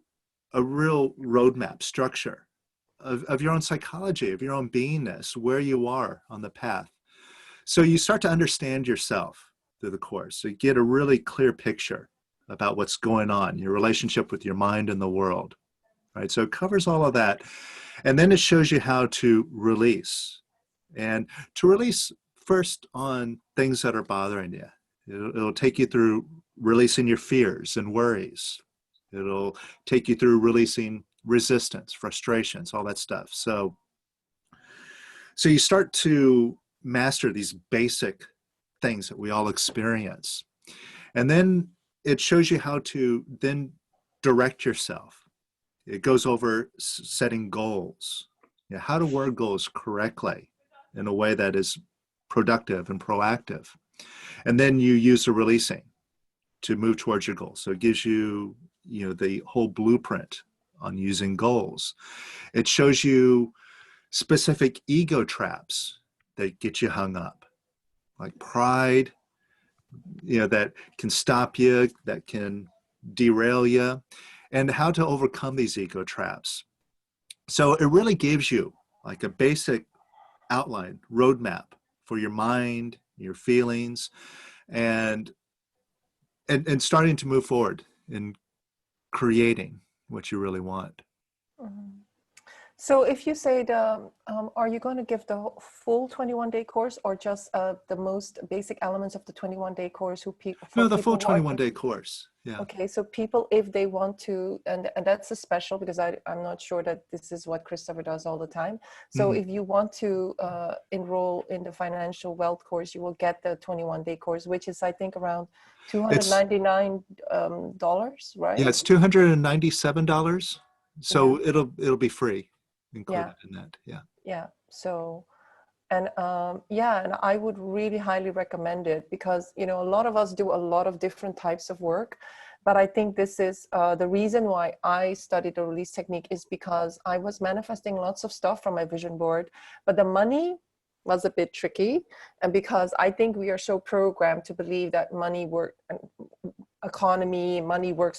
a real roadmap structure of your own psychology, of your own beingness, where you are on the path. So you start to understand yourself through the course. So you get a really clear picture about what's going on, your relationship with your mind and the world. Right? So it covers all of that. And then it shows you how to release. And to release first on things that are bothering you. It'll take you through releasing your fears and worries. It'll take you through releasing resistance, frustrations, all that stuff. So you start to master these basic things that we all experience. And then it shows you how to then direct yourself. It goes over setting goals, how to word goals correctly in a way that is productive and proactive. And then you use the releasing to move towards your goals. So it gives you, the whole blueprint on using goals. It shows you specific ego traps that get you hung up, like pride, that can stop you, that can derail you, and how to overcome these ego traps. So it really gives you like a basic outline, roadmap for your mind, your feelings, and starting to move forward in creating what you really want. So if you say are you going to give the full 21-day course or just the most basic elements of the 21-day course? No, the full 21-day course. Yeah. Okay, so people, if they want to, and that's a special, because I'm not sure that this is what Christopher does all the time. So if you want to enroll in the financial wealth course, you will get the 21-day course, which is, I think, around $299, right? Yeah, it's $297. So it'll be free included in that. Yeah. So and and I would really highly recommend it, because a lot of us do a lot of different types of work, but I think this is the reason why I studied the release technique, is because I was manifesting lots of stuff from my vision board, but the money was a bit tricky. And because I think we are so programmed to believe that money works a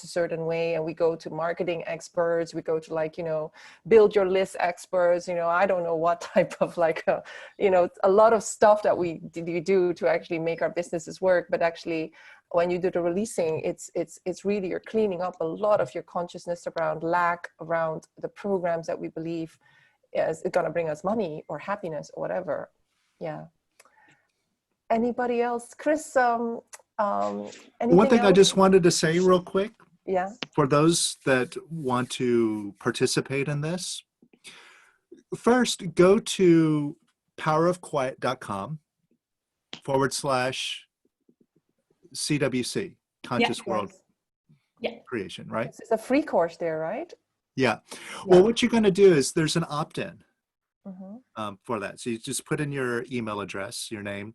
certain way, and we go to marketing experts, we go to build your list experts, I don't know what type of a lot of stuff that we do to actually make our businesses work. But actually, when you do the releasing, it's really, you're cleaning up a lot of your consciousness around lack, around the programs that we believe is going to bring us money or happiness or whatever. Anybody else? Kris, one thing else? I just wanted to say real quick, for those that want to participate in this, first go to powerofquiet.com/CWC, Conscious World Creation, right? It's a free course there, right? Yeah. Well, what you're going to do is there's an opt-in for that. So you just put in your email address, your name,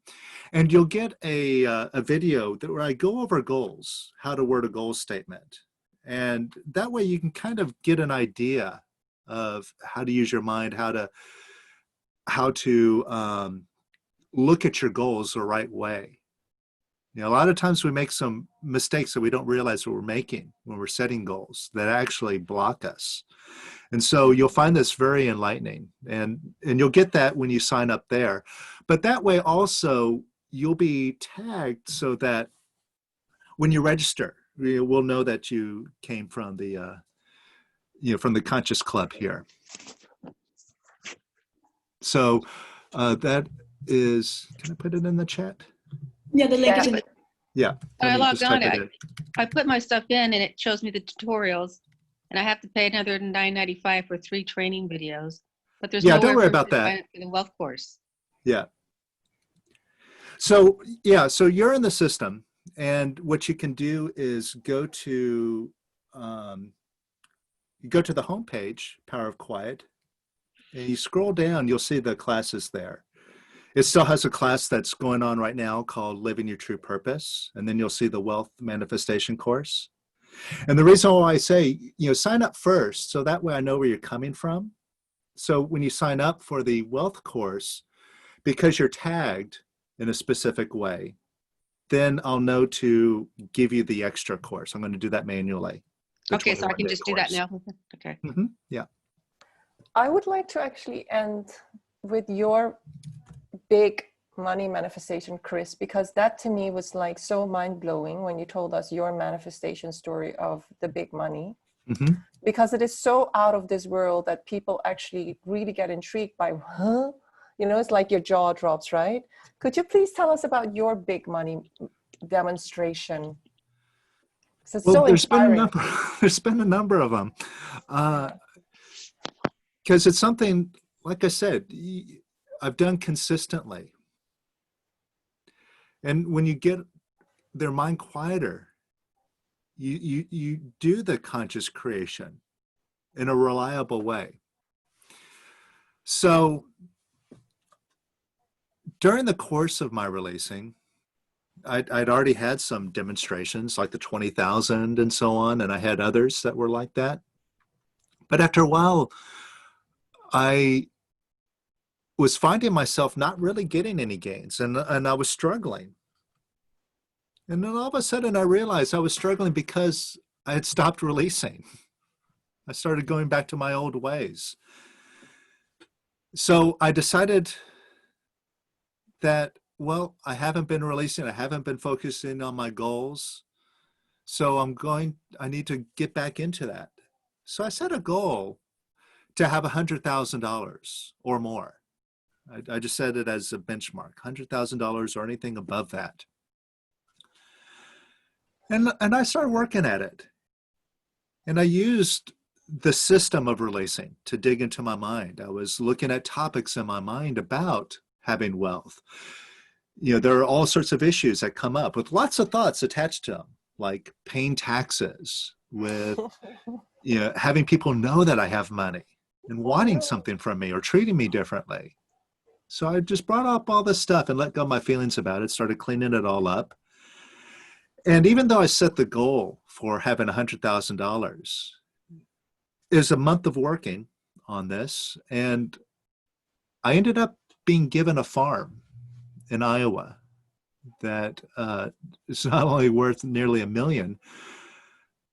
and you'll get a video where I go over goals, how to word a goal statement. And that way you can kind of get an idea of how to use your mind, how to look at your goals the right way. You know, a lot of times we make some mistakes that we don't realize that we're making when we're setting goals that actually block us. And so you'll find this very enlightening, and you'll get that when you sign up there. But that way also you'll be tagged so that when you register, we'll know that you came from the, from the Conscious Club here. So that is, can I put it in the chat? Yeah, the link is in the Yeah. When I Let me just logged on, type it in. I put my stuff in and it shows me the tutorials, and I have to pay another $9.95 for 3 training videos. But there's Yeah, nowhere don't worry for about to that. sign up for the wealth course. Yeah. So yeah, so you're in the system, and what you can do is go to the homepage, Power of Quiet, and you scroll down, you'll see the classes there. It still has a class that's going on right now called Living Your True Purpose, and then you'll see the Wealth Manifestation course. And the reason why I say, sign up first, so that way I know where you're coming from. So when you sign up for the wealth course, because you're tagged in a specific way, then I'll know to give you the extra course. I'm going to do that manually. Okay, so I can just do that now. Okay. Mm-hmm. Yeah. I would like to actually end with your big money manifestation, Kris, because that to me was like so mind-blowing when you told us your manifestation story of the big money. Mm-hmm. Because it is so out of this world that people actually really get intrigued by, huh? It's like your jaw drops, right? Could you please tell us about your big money demonstration? It's Well, so there's inspiring. been a number of them. Because it's something, like I said, I've done consistently. And when you get their mind quieter, you do the conscious creation in a reliable way. So during the course of my releasing, I'd already had some demonstrations like the 20,000 and so on, and I had others that were like that. But after a while, I was finding myself not really getting any gains, and I was struggling. And then all of a sudden I realized I was struggling because I had stopped releasing. I started going back to my old ways. So I decided that, well, I haven't been releasing, I haven't been focusing on my goals. So I need to get back into that. So I set a goal to have $100,000 or more. I just set it as a benchmark, $100,000 or anything above that. And I started working at it. And I used the system of releasing to dig into my mind. I was looking at topics in my mind about having wealth. There are all sorts of issues that come up with lots of thoughts attached to them, like paying taxes, with having people know that I have money and wanting something from me or treating me differently. So I just brought up all this stuff and let go of my feelings about it, started cleaning it all up. And even though I set the goal for having $100,000, it was a month of working on this, and I ended up being given a farm in Iowa that is not only worth nearly $1 million,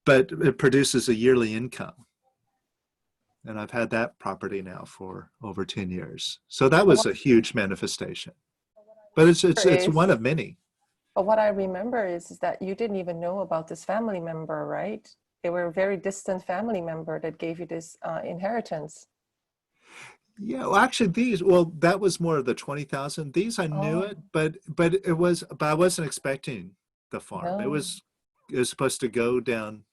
but it produces a yearly income. And I've had that property now for over 10 years. So that was a huge manifestation. But it's one of many. But what I remember is that you didn't even know about this family member, right? They were a very distant family member that gave you this inheritance. Yeah, well, actually that was more of the 20,000. These I knew it, but I wasn't expecting the farm. No. It was supposed to go down,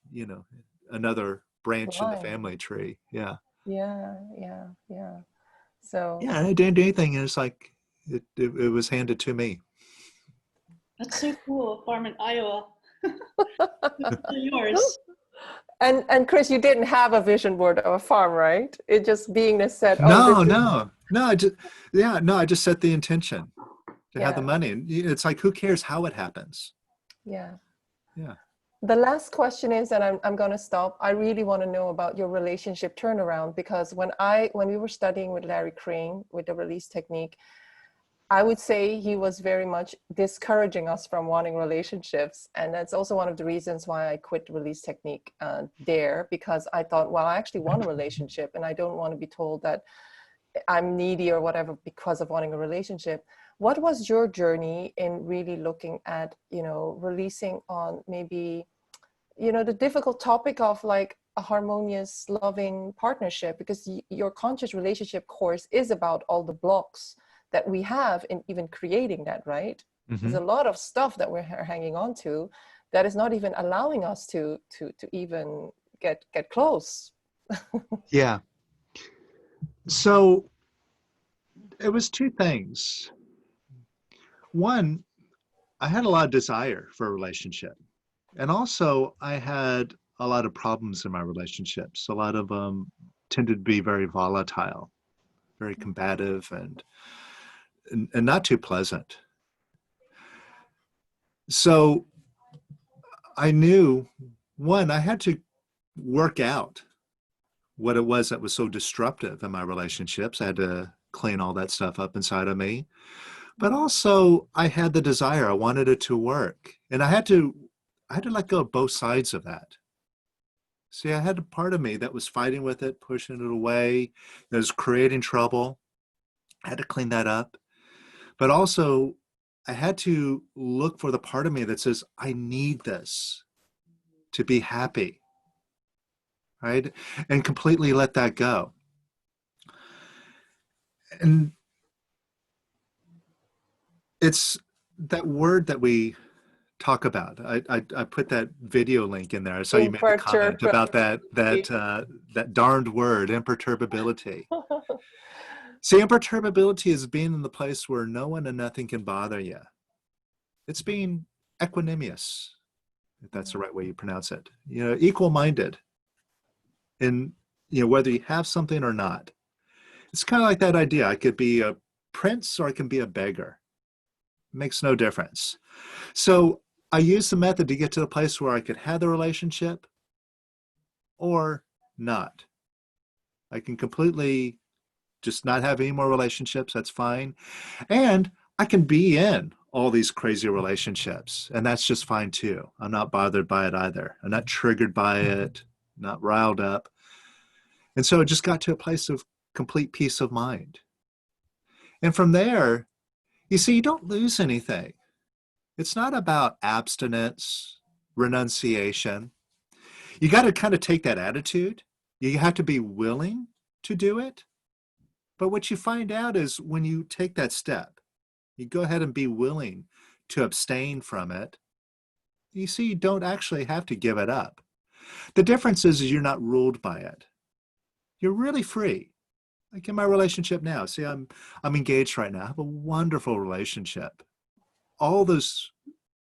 another branch in the family tree. Yeah. Yeah. So yeah, I didn't do anything, and it's like it was handed to me. That's so cool, a farm in Iowa. Yours. And Kris, you didn't have a vision board of a farm, right? It just being said. No. I just set the intention to have the money, and it's like, who cares how it happens? Yeah. Yeah. The last question is, and I'm going to stop. I really want to know about your relationship turnaround, because when we were studying with Larry Crane with the release technique, I would say he was very much discouraging us from wanting relationships. And that's also one of the reasons why I quit release technique there, because I thought, well, I actually want a relationship and I don't want to be told that I'm needy or whatever because of wanting a relationship. What was your journey in really looking at, releasing on maybe, the difficult topic of like a harmonious, loving partnership? Because your conscious relationship course is about all the blocks that we have in even creating that, right? Mm-hmm. There's a lot of stuff that we're hanging on to that is not even allowing us to even get close. Yeah. So it was two things. One, I had a lot of desire for a relationship. And also I had a lot of problems in my relationships. A lot of them tended to be very volatile, very combative, and not too pleasant. So I knew, one, I had to work out what it was that was so disruptive in my relationships. I had to clean all that stuff up inside of me. But also I had the desire, I wanted it to work. And I had to let go of both sides of that. See, I had a part of me that was fighting with it, pushing it away, that was creating trouble. I had to clean that up. But also I had to look for the part of me that says, I need this to be happy, right? And completely let that go. And it's that word that we talk about. I put that video link in there. I saw you made the comment about that darned word, imperturbability. See, imperturbability is being in the place where no one and nothing can bother you. It's being equanimous, if that's the right way you pronounce it. Equal-minded in, whether you have something or not. It's kind of like that idea. I could be a prince or I can be a beggar. It makes no difference. So I used the method to get to the place where I could have the relationship or not. I can completely just not have any more relationships. That's fine. And I can be in all these crazy relationships, and that's just fine too. I'm not bothered by it either. I'm not triggered by it, not riled up. And so it just got to a place of complete peace of mind. And from there, you see, you don't lose anything. It's not about abstinence, renunciation. You got to kind of take that attitude. You have to be willing to do it. But what you find out is when you take that step, you go ahead and be willing to abstain from it, you see, you don't actually have to give it up. The difference is you're not ruled by it. You're really free. Like in my relationship now, see, I'm engaged right now. I have a wonderful relationship. All those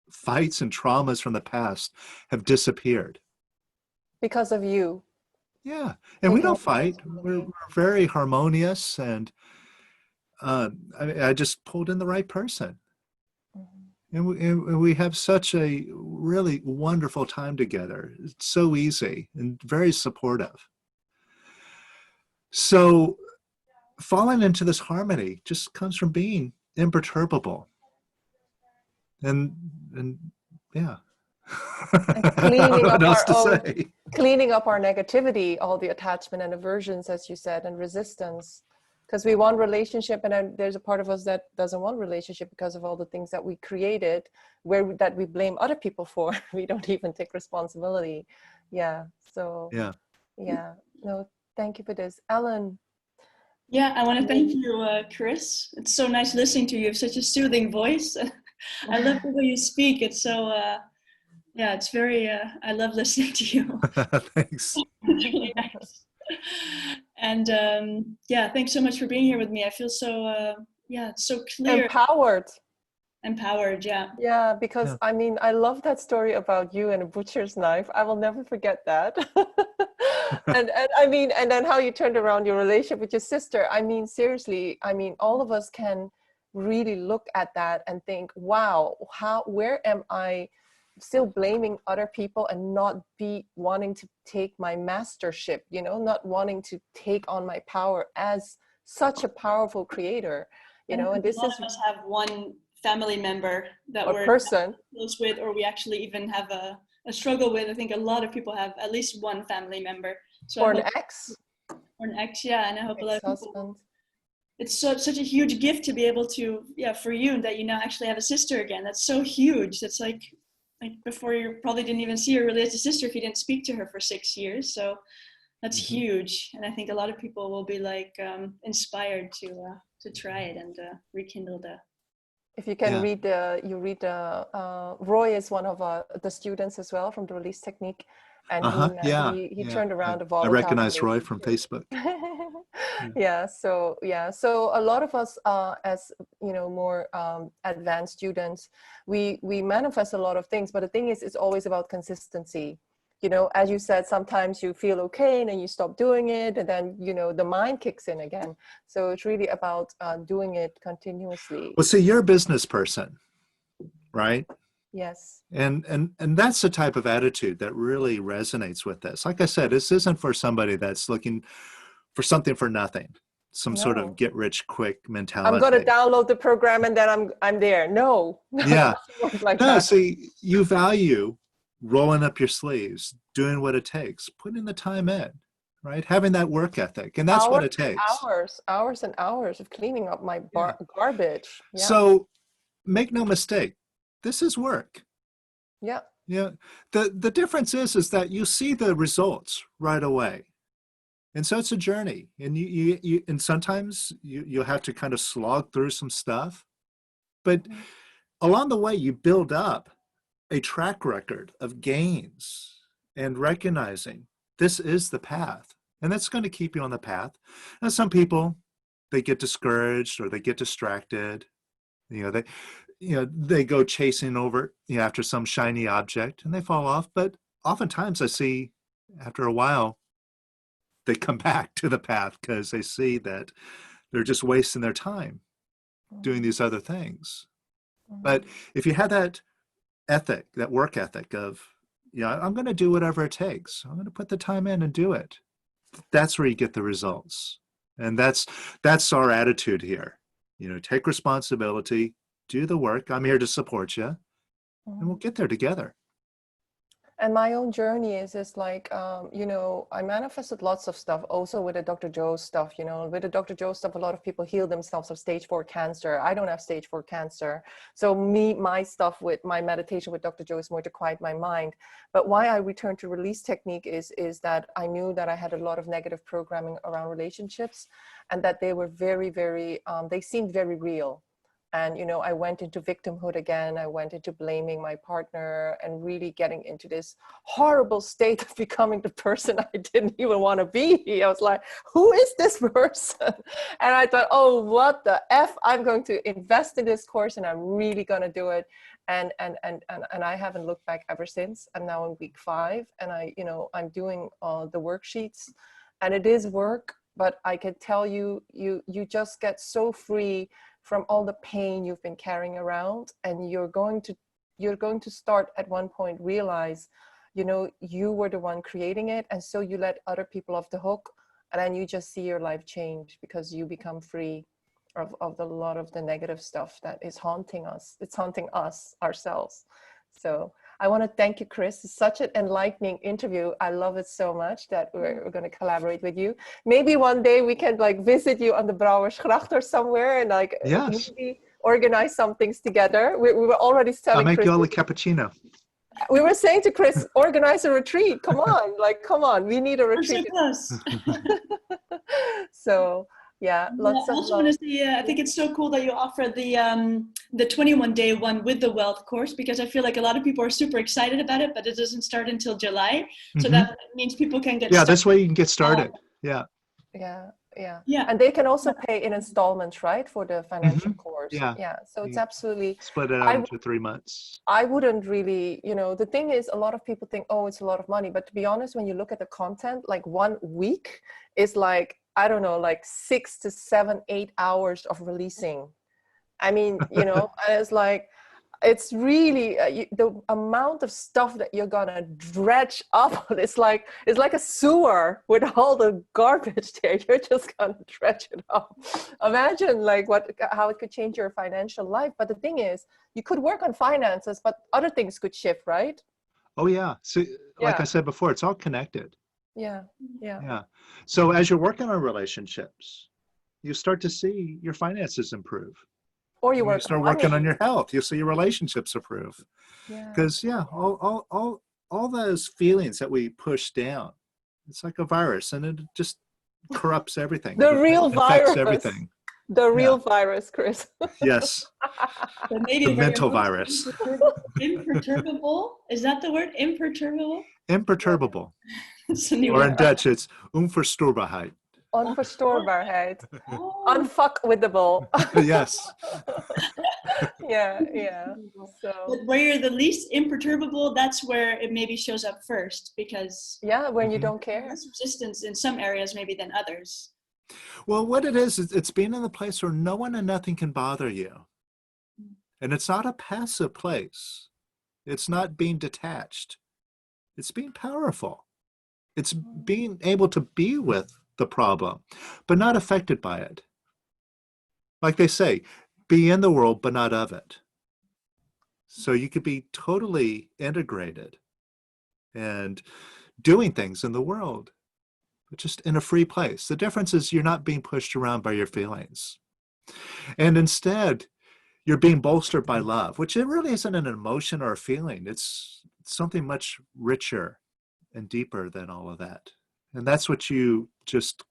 fights and traumas from the past have disappeared. Because of you. Yeah. And we don't fight. We're very harmonious. And I just pulled in the right person. And we have such a really wonderful time together. It's so easy and very supportive. So falling into this harmony just comes from being imperturbable. And yeah. And cleaning up cleaning up our negativity, all the attachment and aversions, as you said, and resistance. Because we want relationship, and then there's a part of us that doesn't want relationship because of all the things that we created, that we blame other people for. We don't even take responsibility. Yeah. So yeah. No, thank you for this, Ellen. Yeah, I want to thank you, Kris. It's so nice listening to you. You have such a soothing voice. I love the way you speak. It's so, it's very, I love listening to you. Thanks. It's really nice. And thanks so much for being here with me. I feel so, so clear. Empowered, yeah. Yeah, because I mean, I love that story about you and a butcher's knife. I will never forget that. and I mean, and then how you turned around your relationship with your sister. I mean, seriously, I mean, all of us can really look at that and think, wow, where am I still blaming other people and not be wanting to take my mastership, not wanting to take on my power as such a powerful creator. you know, and A this lot is of us have one family member that a we're person. close with, or we actually even have a struggle with. I think a lot of people have at least one family member. So Or I an hope, ex, or an ex, yeah, and I hope a lot of people. ex-husband. It's such a huge gift to be able to, yeah, for you that you now actually have a sister again. That's so huge. That's like before you probably didn't even see her really as a sister if you didn't speak to her for 6 years. So that's huge, and I think a lot of people will be like inspired to try it and rekindle the. If you can Yeah. read the, Roy is one of the students as well from the release technique, and Yeah. he Yeah. turned around a I volatile recognize Roy from relationship. Facebook. So a lot of us, as you know, more advanced students, we manifest a lot of things, but the thing is, it's always about consistency. You know, as you said, sometimes you feel okay and then you stop doing it, and then, you know, the mind kicks in again. So it's really about doing it continuously. Well, see, you're a business person, right? Yes. And that's the type of attitude that really resonates with this. Like I said, this isn't for somebody that's looking for something for nothing, some sort of No. get rich quick I'm mentality. going to download the program and then I'm there. No. Yeah. It doesn't work like No, that. see, you value rolling up your sleeves, doing what it takes, putting the time in, right? Having that work ethic. And that's what it takes. Hours and hours of cleaning up my Yeah. garbage. Yeah. So make no mistake, this is work. Yeah. Yeah. The difference is that you see the results right away. And so it's a journey. And you and sometimes you'll have to kind of slog through some stuff. But along the way, you build up a track record of gains and recognizing this is the path, and that's going to keep you on the path. And some people, they get discouraged or they get distracted. They go chasing over, after some shiny object, and they fall off. But oftentimes I see after a while, they come back to the path because they see that they're just wasting their time doing these other things. But if you have that ethic, that work ethic of, I'm going to do whatever it takes. I'm going to put the time in and do it. That's where you get the results. And that's our attitude here. Take responsibility, do the work. I'm here to support you, and we'll get there together. And my own journey is like, I manifested lots of stuff also with the Dr. Joe stuff, with the Dr. Joe stuff, a lot of people heal themselves of stage 4 cancer. I don't have stage 4 cancer. So my stuff with my meditation with Dr. Joe is more to quiet my mind. But why I returned to release technique is that I knew that I had a lot of negative programming around relationships, and that they were very, very, they seemed very real. And, I went into victimhood again. I went into blaming my partner and really getting into this horrible state of becoming the person I didn't even want to be. I was like, who is this person? And I thought, oh, what the F? I'm going to invest in this course and I'm really going to do it. And I haven't looked back ever since. I'm now in week 5 and I'm doing the worksheets, and it is work, but I can tell you, you just get so free from all the pain you've been carrying around, and you're going to start at one point realize, you were the one creating it, and so you let other people off the hook, and then you just see your life change because you become free of a lot of the negative stuff that is haunting us. It's haunting us ourselves. So I want to thank you, Kris. It's such an enlightening interview. I love it so much that we're going to collaborate with you. Maybe one day we can visit you on the Brouwersgracht or somewhere and Yes. maybe organize some things together. We were already telling I'll make Kris. you all a cappuccino. We were saying to Kris, organize a retreat. Come on. We need a retreat. I'm so close. So yeah, lots I of also love. want to say, I think it's so cool that you offer the 21-day one with the wealth course, because I feel like a lot of people are super excited about it, but it doesn't start until July. So that means people can get started. This way you can get started. Yeah. And they can also pay in installments, right, for the financial course. So it's absolutely split it out into 3 months. I wouldn't really, the thing is, a lot of people think, oh, it's a lot of money, but to be honest, when you look at the content, 1 week is I don't know, 6 to 7, 8 hours of releasing. I mean, and it's it's really the amount of stuff that you're gonna dredge up. It's like a sewer with all the garbage there. You're just gonna dredge it up. Imagine like how it could change your financial life. But the thing is, you could work on finances, but other things could shift, right? Oh yeah. So like Yeah. I said before, it's all connected. Yeah. Yeah. So as you're working on relationships, you start to see your finances improve. Or you When you work on start working on money. your health, you'll see your relationships improve. Yeah. Because all those feelings that we push down, it's like a virus, and it just corrupts everything. The It real affects virus. everything. The real Yeah. virus, Kris. Yes. But maybe The very mental virus. imperturbable. Is that the word? Imperturbable? Imperturbable. It's a new Or word. in Dutch, it's onverstoorbaarheid. Unverstoorbaarheid. Oh. Unfuckwithable. Yes. Yeah. So But where you're the least imperturbable, that's where it maybe shows up first, because yeah, when you Mhm. don't care. there's resistance in some areas maybe than others. Well, what it is, it's being in the place where no one and nothing can bother you. And it's not a passive place. It's not being detached. It's being powerful. It's being able to be with the problem, but not affected by it. Like they say, be in the world, but not of it. So you could be totally integrated and doing things in the world, but just in a free place. The difference is you're not being pushed around by your feelings. And instead, you're being bolstered by love, which it really isn't an emotion or a feeling. It's something much richer and deeper than all of that. And that's what you just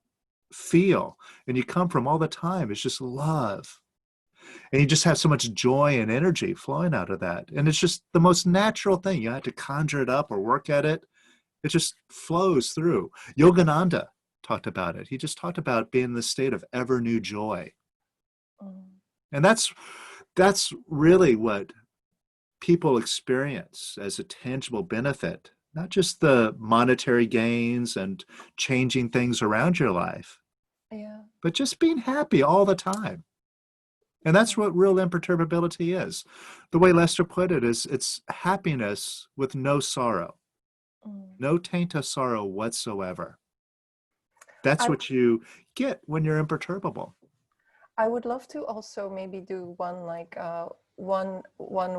feel and you come from all the time. It's just love. And you just have so much joy and energy flowing out of that. And it's just the most natural thing. You have to conjure it up or work at it. It just flows through. Yogananda talked about it. He just talked about being in the state of ever new joy. And that's really what people experience as a tangible benefit, not just the monetary gains and changing things around your life, but just being happy all the time. And that's what real imperturbability is. The way Lester put it is it's happiness with no sorrow, no taint of sorrow whatsoever. That's what you get when you're imperturbable. I would love to also maybe do one one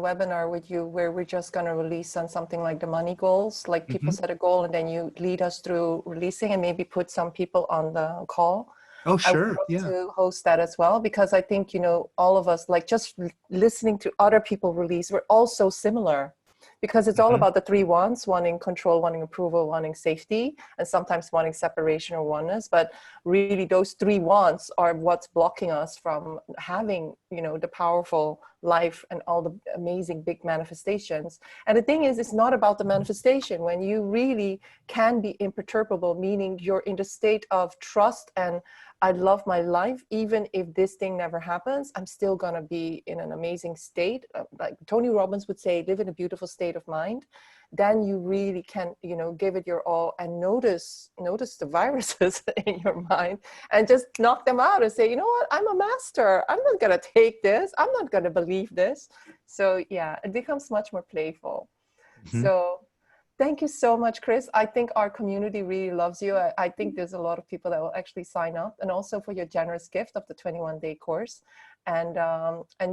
webinar with you where we're just going to release on something like the money goals, like people set a goal and then you lead us through releasing and maybe put some people on the call. Oh, sure. I would love Yeah. to host that as well, because I think, all of us, like just listening to other people release, we're all so similar. Because it's all about the three wants: wanting control, wanting approval, wanting safety, and sometimes wanting separation or oneness. But really those three wants are what's blocking us from having, the powerful life and all the amazing big manifestations. And the thing is, it's not about the manifestation. When you really can be imperturbable, meaning you're in the state of trust and I love my life, even if this thing never happens, I'm still going to be in an amazing state. Like Tony Robbins would say, live in a beautiful state of mind. Then you really can, give it your all and notice the viruses in your mind and just knock them out and say, you know what, I'm a master. I'm not going to take this. I'm not going to believe this. So yeah, it becomes much more playful. So thank you so much, Kris. I think our community really loves you. I think there's a lot of people that will actually sign up, and also for your generous gift of the 21-day course. And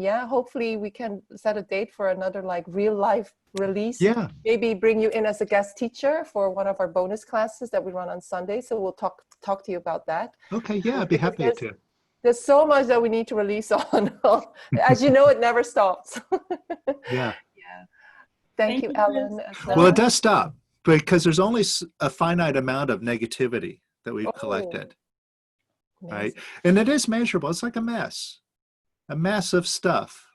yeah, hopefully we can set a date for another like real life release. Yeah. Maybe bring you in as a guest teacher for one of our bonus classes that we run on Sunday. So we'll talk to you about that. Okay. Yeah, I'd be happy to. There's so much that we need to release on. As you know, it never stops. Yeah. Thank you, Ellen. Well, it does stop because there's only a finite amount of negativity that we've collected, right? And it is measurable. It's like a mess of stuff.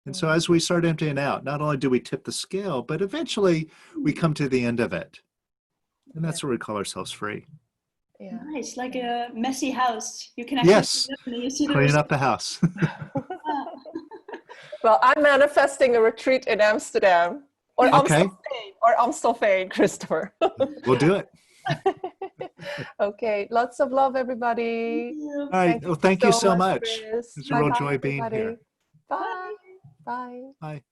And so as we start emptying out, not only do we tip the scale, but eventually we come to the end of it. And that's where we call ourselves free. Yeah. Nice, like a messy house. You can actually Clean up the house. Well, I'm manifesting a retreat in Amsterdam. Or Amstelveen, Christopher. We'll do it. Okay, lots of love, everybody. All right. Well, thank you so much. Kris. It's a real joy being here. Bye. Bye. Bye.